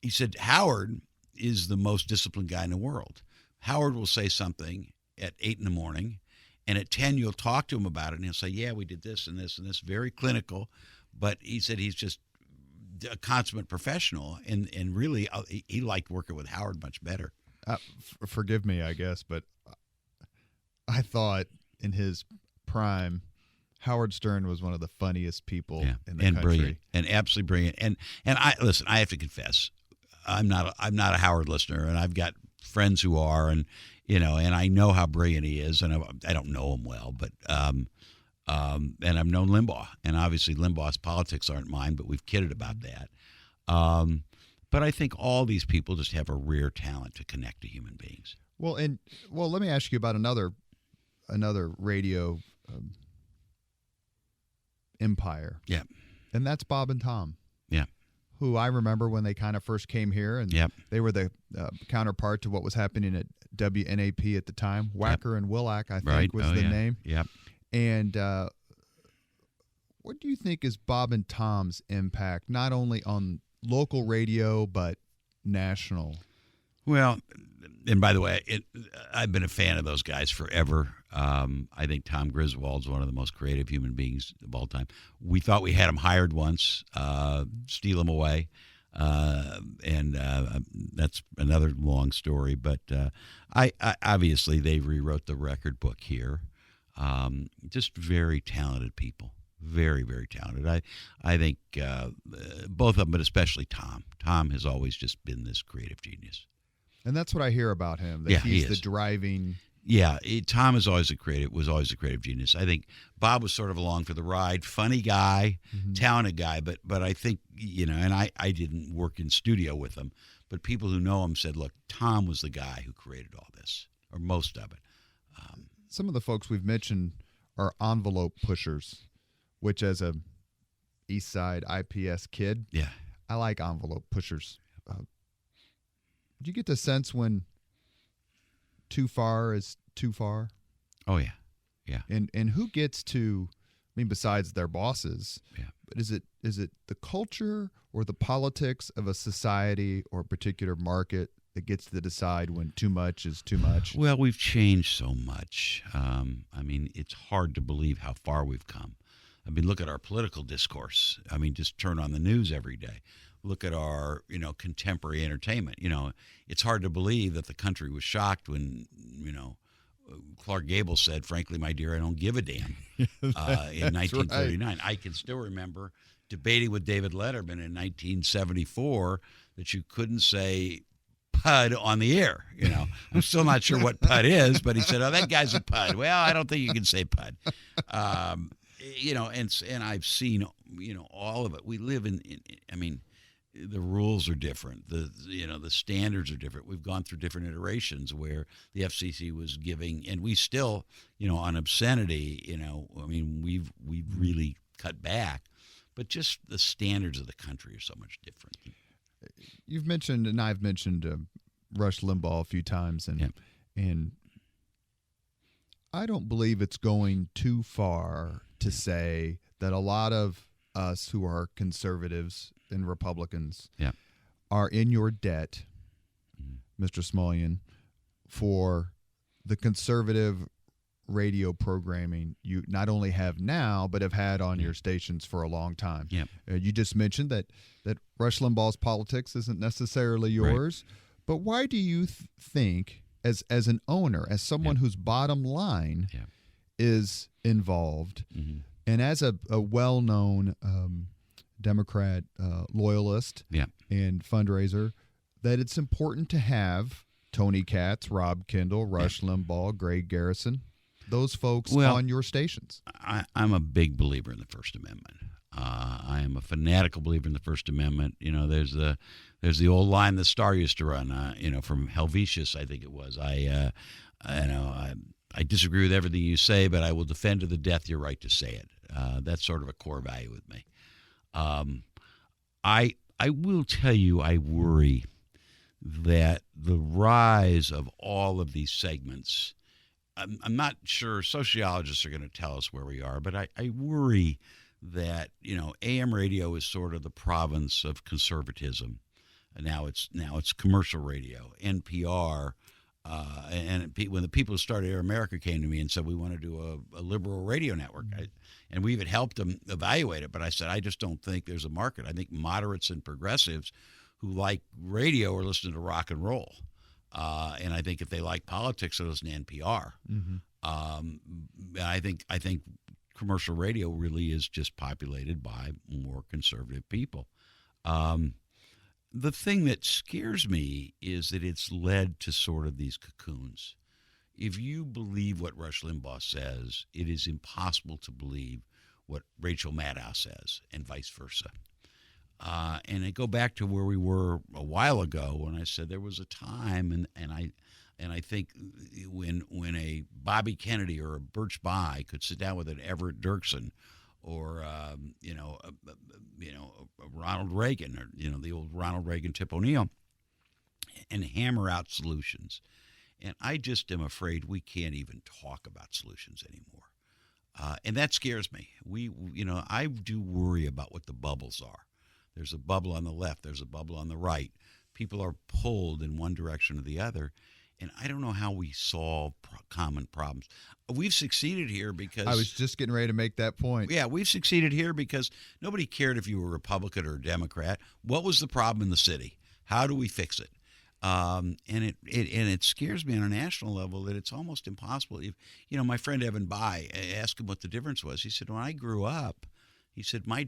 he said Howard is the most disciplined guy in the world. Howard will say something at 8 in the morning, and at 10 you'll talk to him about it, and he'll say, "Yeah, we did this and this and this," very clinical. But he said he's just a consummate professional, and really he liked working with Howard much better. Forgive me, I guess, but I thought in his prime, Howard Stern was one of the funniest people in the country. Brilliant, and absolutely brilliant. And I listen. I have to confess, I'm not a Howard listener, and I've got friends who are, and and I know how brilliant he is, and I don't know him well, but and I've known Limbaugh, and obviously Limbaugh's politics aren't mine, but we've kidded about that. But I think all these people just have a rare talent to connect to human beings. Well, let me ask you about another radio empire. Yeah. And that's Bob and Tom. Yeah. Who I remember when they kind of first came here, and they were the counterpart to what was happening at WNAP at the time. Wacker and Willack, I think, was the name. Yep. And what do you think is Bob and Tom's impact, not only on local radio, but national? Well, and by the way, I've been a fan of those guys forever. I think Tom Griswold's one of the most creative human beings of all time. We thought we had him hired once, steal him away, and that's another long story. But I obviously they rewrote the record book here. Just very talented people, very, very talented. I think both of them, but especially Tom. Tom has always just been this creative genius. And that's what I hear about him. That he's the driving. Yeah, Tom was always a creative genius. I think Bob was sort of along for the ride. Funny guy, talented guy, but I think, and I didn't work in studio with him, but people who know him said, look, Tom was the guy who created all this, or most of it. Some of the folks we've mentioned are envelope pushers, which as a East Side IPS kid, I like envelope pushers. Do you get the sense when too far is too far? Oh, yeah. Yeah. And who gets to, besides their bosses, but is it the culture or the politics of a society or a particular market that gets to decide when too much is too much? Well, we've changed so much. It's hard to believe how far we've come. Look at our political discourse. Just turn on the news every day. Look at our, contemporary entertainment. It's hard to believe that the country was shocked when, Clark Gable said, "Frankly, my dear, I don't give a damn," in 1939. Right. I can still remember debating with David Letterman in 1974 that you couldn't say PUD on the air. I'm still not sure what PUD is, but he said, "Oh, that guy's a PUD." Well, I don't think you can say PUD. And I've seen, all of it. We live in the rules are different. The standards are different. We've gone through different iterations where the FCC was giving, and we still, on obscenity, we've really cut back, but just the standards of the country are so much different. You've mentioned, and I've mentioned Rush Limbaugh a few times, and I don't believe it's going too far to say that a lot of us who are conservatives and Republicans are in your debt, Mr. Smulyan, for the conservative radio programming you not only have now, but have had on your stations for a long time. Yep. You just mentioned that Rush Limbaugh's politics isn't necessarily yours, but why do you think, as an owner, as someone whose bottom line is involved, and as a well-known Democrat loyalist and fundraiser, that it's important to have Tony Katz, Rob Kendall, Rush Limbaugh, Greg Garrison, those folks on your stations? I'm a big believer in the First Amendment. I am a fanatical believer in the First Amendment. You know, there's the old line the Star used to run. From Helvetius, I think it was. I disagree with everything you say, but I will defend to the death your right to say it. That's sort of a core value with me. I will tell you, I worry that the rise of all of these segments, I'm not sure sociologists are going to tell us where we are, but I worry that, AM radio is sort of the province of conservatism. Now it's commercial radio, NPR, when the people who started Air America came to me and said, we want to do a liberal radio network, and we even helped them evaluate it, but I said, I just don't think there's a market. I think moderates and progressives who like radio are listening to rock and roll. And I think if they like politics, they'll listen to NPR. I think commercial radio really is just populated by more conservative people. The thing that scares me is that it's led to sort of these cocoons. If you believe what Rush Limbaugh says, it is impossible to believe what Rachel Maddow says, and vice versa. And I go back to where we were a while ago when I said there was a time, and I think when a Bobby Kennedy or a Birch Bayh could sit down with an Everett Dirksen or a Ronald Reagan, or the old Ronald Reagan, Tip O'Neill, and hammer out solutions. And I just am afraid we can't even talk about solutions anymore. And that scares me. I do worry about what the bubbles are. There's a bubble on the left. There's a bubble on the right. People are pulled in one direction or the other. And I don't know how we solve common problems. We've succeeded here because... I was just getting ready to make that point. Yeah, we've succeeded here because nobody cared if you were a Republican or a Democrat. What was the problem in the city? How do we fix it? And it scares me on a national level that it's almost impossible. My friend Evan Bayh, I asked him what the difference was. He said, when I grew up, he said, my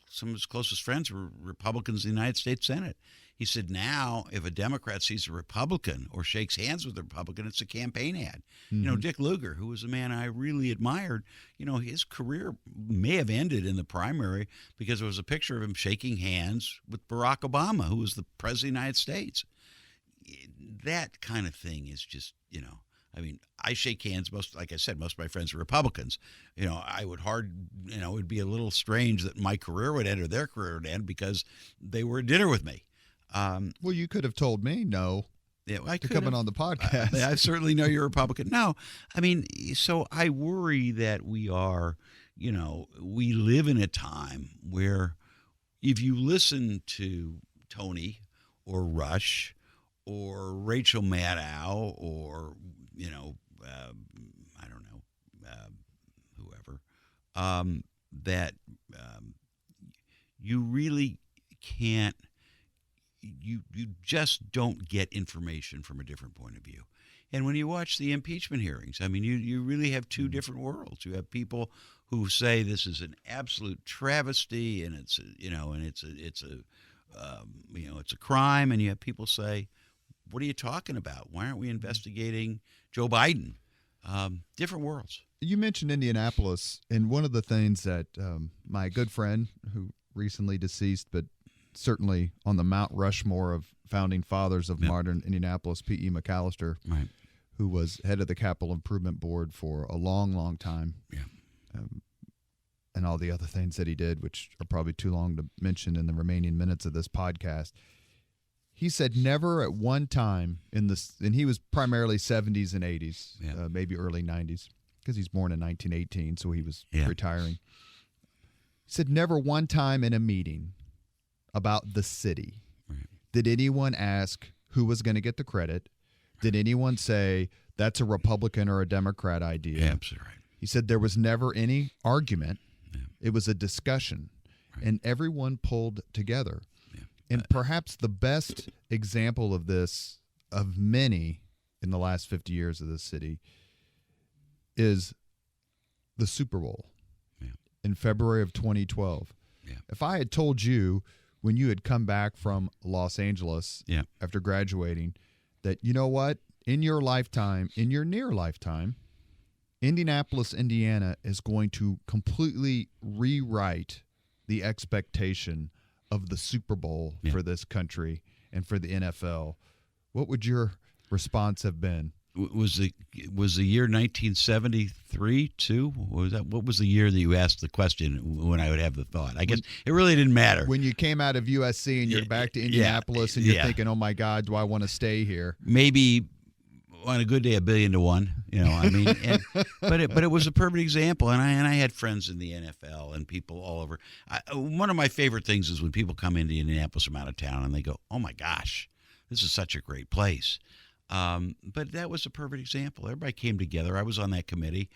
some of his closest friends were Republicans in the United States Senate. He said, now if a Democrat sees a Republican or shakes hands with a Republican, it's a campaign ad. Dick Lugar, who was a man I really admired, his career may have ended in the primary because there was a picture of him shaking hands with Barack Obama, who was the president of the United States. That kind of thing is just, I shake hands. Like I said, most of my friends are Republicans. I would it would be a little strange that my career would end or their career would end because they were at dinner with me. Well, you could have told me no. Yeah, I to coming on the podcast. I certainly know you're a Republican. No, so I worry that we live in a time where if you listen to Tony or Rush or Rachel Maddow or, I don't know, whoever, that you really can't, you just don't get information from a different point of view. And when you watch the impeachment hearings, you really have two different worlds. You have people who say this is an absolute travesty and it's a crime, and you have people say, what are you talking about? Why aren't we investigating Joe Biden? Different worlds. You mentioned Indianapolis, and one of the things that my good friend, who recently deceased, but certainly on the Mount Rushmore of founding fathers of modern Indianapolis, P.E. McAllister, right, who was head of the Capital Improvement Board for a long, long time, and all the other things that he did, which are probably too long to mention in the remaining minutes of this podcast. He said never at one time and he was primarily 70s and 80s, maybe early 90s, because he's born in 1918, so he was retiring. He said never one time in a meeting about the city did anyone ask who was going to get the credit. Did anyone say that's a Republican or a Democrat idea. Yeah, absolutely right. He said there was never any argument. Yeah. It was a discussion, Right. and everyone pulled together. Yeah. And perhaps the best example of this, of many in the last 50 years of this city, is the Super Bowl in February of 2012. Yeah. If I had told you when you had come back from Los Angeles Yeah. after graduating that, you know what, in your lifetime, in your near lifetime, Indianapolis, Indiana is going to completely rewrite the expectation of the Super Bowl for this country and for the NFL, what would your response have been? Was the year 1973 too? What was the year that you asked the question when I would have the thought? I guess it really didn't matter. When you came out of USC and you're back to Indianapolis and you're thinking, oh my God, do I want to stay here? Maybe on a good day, 1 billion to 1. You know, I mean, but it was a perfect example. And I had friends in the NFL and people all over. One of my favorite things is when people come into Indianapolis from out of town and they go, oh my gosh, this is such a great place. But that was a perfect example. Everybody came together. I was on that committee.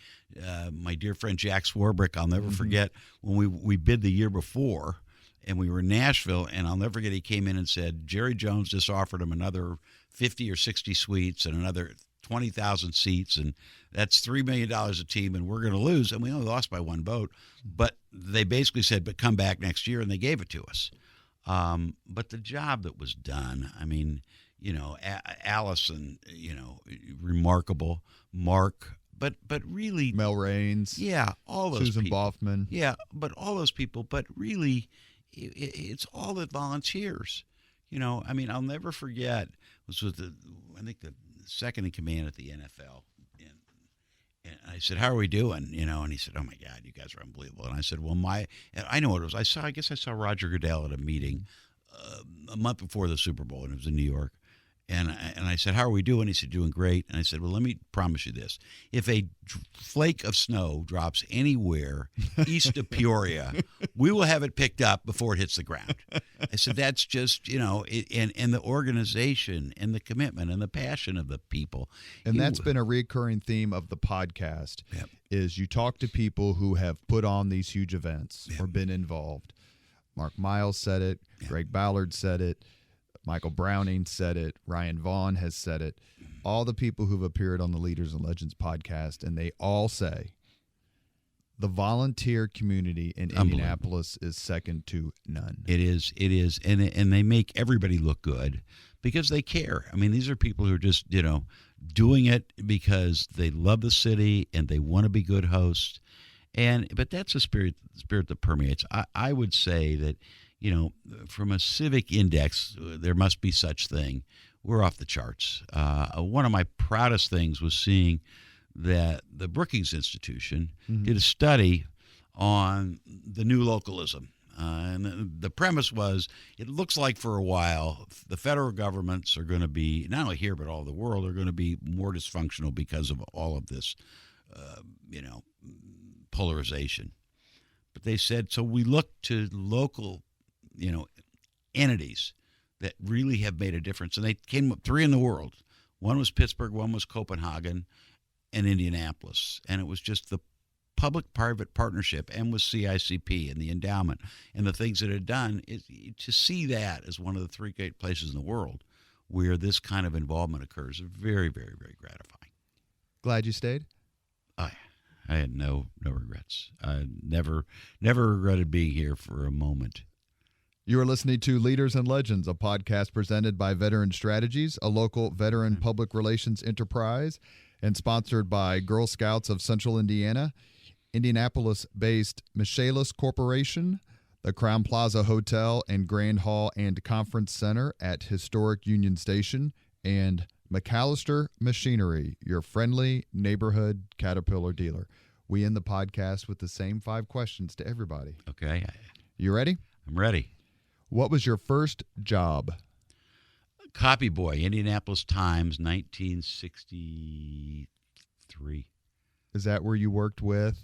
My dear friend Jack Swarbrick, I'll never forget when we bid the year before, and we were in Nashville, and I'll never forget he came in and said Jerry Jones just offered him another 50 or 60 suites and another 20,000 seats, and that's $3 million a team, and we're going to lose. And we only lost by 1 vote. But they basically said, but come back next year, and they gave it to us. But the job that was done, I mean, you know, Allison, you know, remarkable. Mark, but really, Mel Raines, all those Susan people. Boffman, but all those people. But really, it's all the volunteers. You know, I mean, I'll never forget. Was with I think the second in command at the NFL, and I said, "How are we doing?" You know, and he said, "Oh my God, you guys are unbelievable." And I said, "Well, I know what it was. I guess I saw Roger Goodell at a meeting a month before the Super Bowl, and it was in New York." And I said, "How are we doing?" He said, "Doing great." And I said, "Well, let me promise you this. If a flake of snow drops anywhere east of Peoria, we will have it picked up before it hits the ground." I said, "That's just, you know, and the organization and the commitment and the passion of the people." And that's been a recurring theme of the podcast, is you talk to people who have put on these huge events or been involved. Mark Miles said it. Greg Ballard said it. Michael Browning said it. Ryan Vaughn has said it. All the people who've appeared on the Leaders and Legends podcast, and they all say the volunteer community in Indianapolis is second to none. It is, and they make everybody look good because they care. I mean, these are people who are just, you know, doing it because they love the city and they want to be good hosts. But that's a spirit that permeates. I would say that, you know, from a civic index, there must be such thing. We're off the charts. One of my proudest things was seeing that the Brookings Institution did a study on the new localism. And the premise was, it looks like for a while, the federal governments are going to be, not only here but all over the world, are going to be more dysfunctional because of all of this, you know, polarization. But they said, so we look to local, you know, entities that really have made a difference. And they came up 3 in the world. One was Pittsburgh, one was Copenhagen, and Indianapolis. And it was just the public-private partnership, and with CICP and the endowment and the things that it done, to see that as one of the 3 great places in the world where this kind of involvement occurs is very, very, very gratifying. Glad you stayed? I had no regrets. I never regretted being here for a moment. You are listening to Leaders and Legends, a podcast presented by Veteran Strategies, a local veteran public relations enterprise, and sponsored by Girl Scouts of Central Indiana, Indianapolis-based Michaelis Corporation, the Crowne Plaza Hotel and Grand Hall and Conference Center at historic Union Station, and McAllister Machinery, your friendly neighborhood Caterpillar dealer. We end the podcast with the same 5 questions to everybody. Okay. You ready? I'm ready. What was your first job? Copy boy, Indianapolis Times, 1963. Is that where you worked with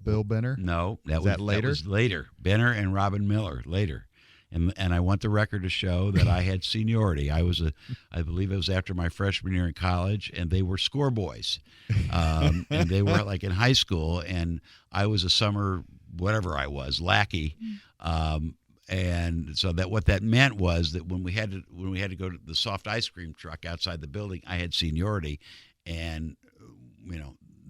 Bill Benner? No, that later? That was later. Benner and Robin Miller later. And I want the record to show that I had seniority. I believe it was after my freshman year in college, and they were score boys, and they were like in high school, and I was a summer whatever I was lackey. And so what that meant was that when we had to go to the soft ice cream truck outside the building, I had seniority, and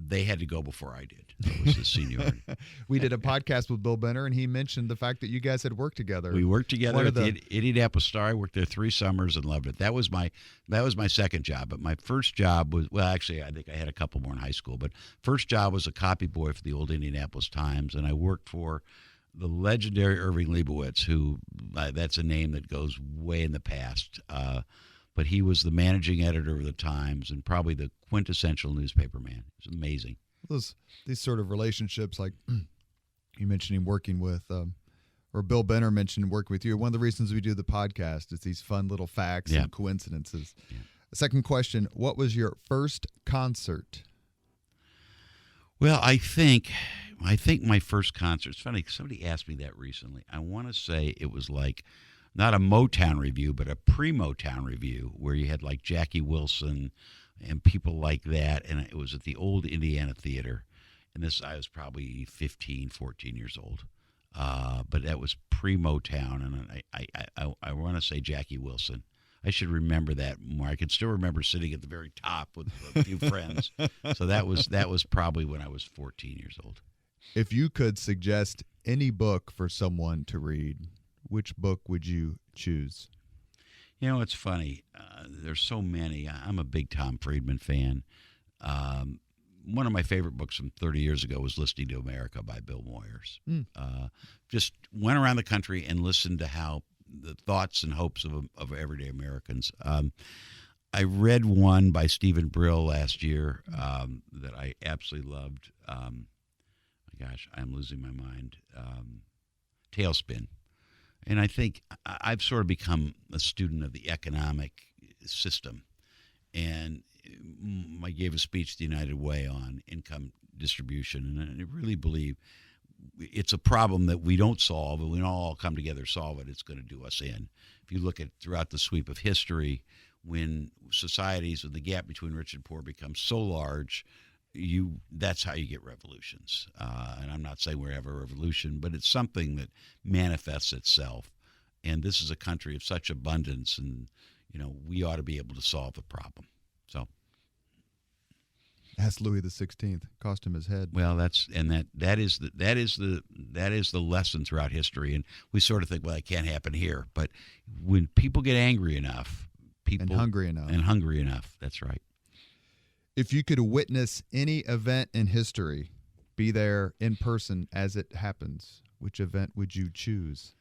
they had to go before I did. That was the seniority. We did a podcast with Bill Benner, and he mentioned the fact that you guys had worked together. We worked together at the Indianapolis Star. I worked there 3 summers and loved it. That was my second job. But my first job was, well, actually, I think I had a couple more in high school. But first job was a copy boy for the old Indianapolis Times, and I worked for the legendary Irving Leibowitz, who that's a name that goes way in the past. But he was the managing editor of the Times and probably the quintessential newspaper man. It was amazing. These sort of relationships, like you mentioned him working with, or Bill Benner mentioned working with you. One of the reasons we do the podcast is these fun little facts and coincidences. Yeah. Second question, what was your first concert? Well, I think my first concert, it's funny, somebody asked me that recently. I want to say it was like not a Motown review, but a pre-Motown review where you had like Jackie Wilson and people like that, and it was at the old Indiana Theater. And I was probably 15, 14 years old. But that was pre-Motown, and I want to say Jackie Wilson. I should remember that more. I can still remember sitting at the very top with a few friends. So that was probably when I was 14 years old. If you could suggest any book for someone to read, which book would you choose? It's funny. There's so many. I'm a big Tom Friedman fan. One of my favorite books from 30 years ago was Listening to America by Bill Moyers. Just went around the country and listened to how the thoughts and hopes of everyday Americans. I read one by Stephen Brill last year that I absolutely loved. My gosh, I'm losing my mind. Tailspin. And I think I've sort of become a student of the economic system. And I gave a speech at the United Way on income distribution, and I really believe it's a problem that we don't solve, and we don't all come together to solve it. It's going to do us in. If you look at throughout the sweep of history, when societies with the gap between rich and poor becomes so large, that's how you get revolutions. And I'm not saying we have a revolution, but it's something that manifests itself. And this is a country of such abundance, and we ought to be able to solve the problem. So, ask Louis XVI. Cost him his head. Well, that is the lesson throughout history, and we sort of think, well, it can't happen here. But when people get angry enough, and hungry enough, that's right. If you could witness any event in history, be there in person as it happens, which event would you choose?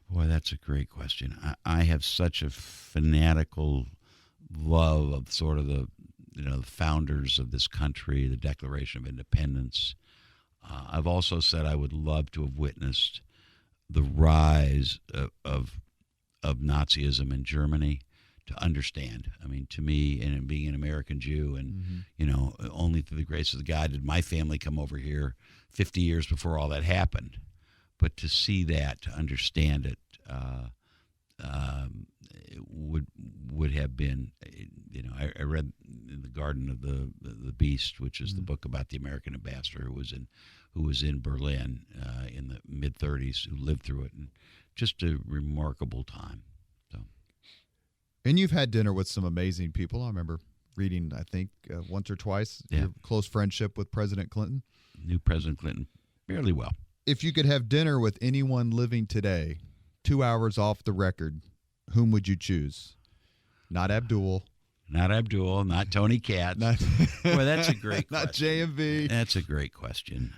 Boy, that's a great question. I have such a fanatical love of sort of the founders of this country, the Declaration of Independence. I've also said I would love to have witnessed the rise of Nazism in Germany. To understand. I mean, to me, and being an American Jew, and only through the grace of God did my family come over here 50 years before all that happened. But to see that, to understand it, would have been, I read in the Garden of the Beast, which is the book about the American ambassador who was in Berlin in the mid-30s, who lived through it, and just a remarkable time. And you've had dinner with some amazing people. I remember reading, I think, once or twice, your close friendship with President Clinton. Knew President Clinton fairly well. If you could have dinner with anyone living today, 2 hours off the record, whom would you choose? Not Abdul. Not Tony Katz. Boy, that's a great question. Not JMV. That's a great question.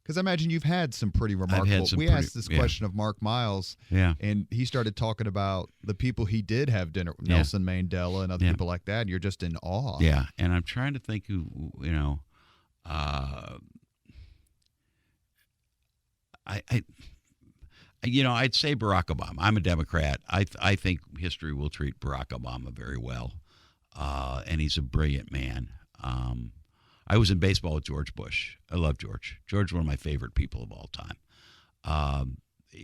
Because I imagine you've had some pretty remarkable. We asked this question of Mark Miles, and he started talking about the people he did have dinner with, Nelson Mandela and other people like that, and you're just in awe. Yeah, and I'm trying to think who, I'd say Barack Obama. I'm a Democrat. I think history will treat Barack Obama very well, and he's a brilliant man. I was in baseball with George Bush. I love George. George, one of my favorite people of all time.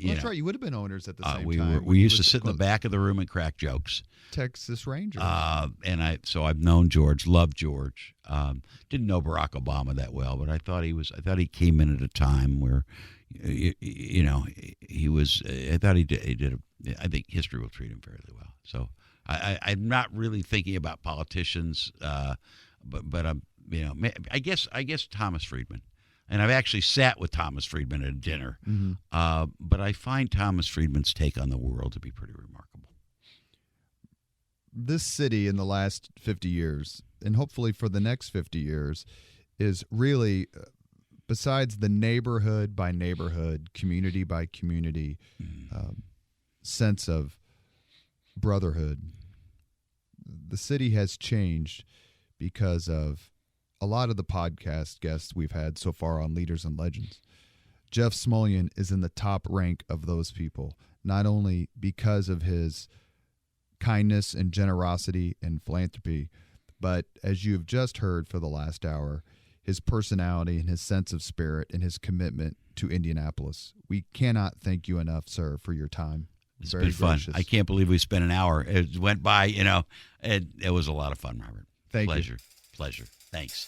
That's right. You would have been owners at the same we time. we used to sit in the back of the room and crack jokes. Texas Rangers. So I've known George, loved George. Didn't know Barack Obama that well, but I thought he came in at a time where, he was. I thought he did. I think history will treat him fairly well. So I'm not really thinking about politicians, but I'm. I guess Thomas Friedman. And I've actually sat with Thomas Friedman at a dinner. Mm-hmm. But I find Thomas Friedman's take on the world to be pretty remarkable. This city in the last 50 years, and hopefully for the next 50 years, is really, besides the neighborhood by neighborhood, community by community sense of brotherhood, the city has changed because of a lot of the podcast guests we've had so far on Leaders and Legends. Jeff Smulyan is in the top rank of those people, not only because of his kindness and generosity and philanthropy, but as you have just heard for the last hour, his personality and his sense of spirit and his commitment to Indianapolis. We cannot thank you enough, sir, for your time. It's been fun. I can't believe we spent an hour. It went by, it was a lot of fun, Robert. Pleasure. Thanks.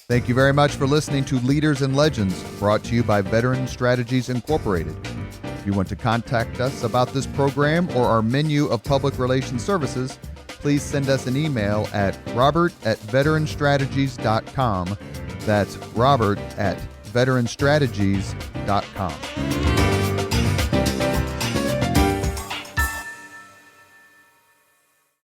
Thank you very much for listening to Leaders and Legends, brought to you by Veteran Strategies Incorporated. If you want to contact us about this program or our menu of public relations services, please send us an email at robert@veteranstrategies.com. That's robert@veteranstrategies.com.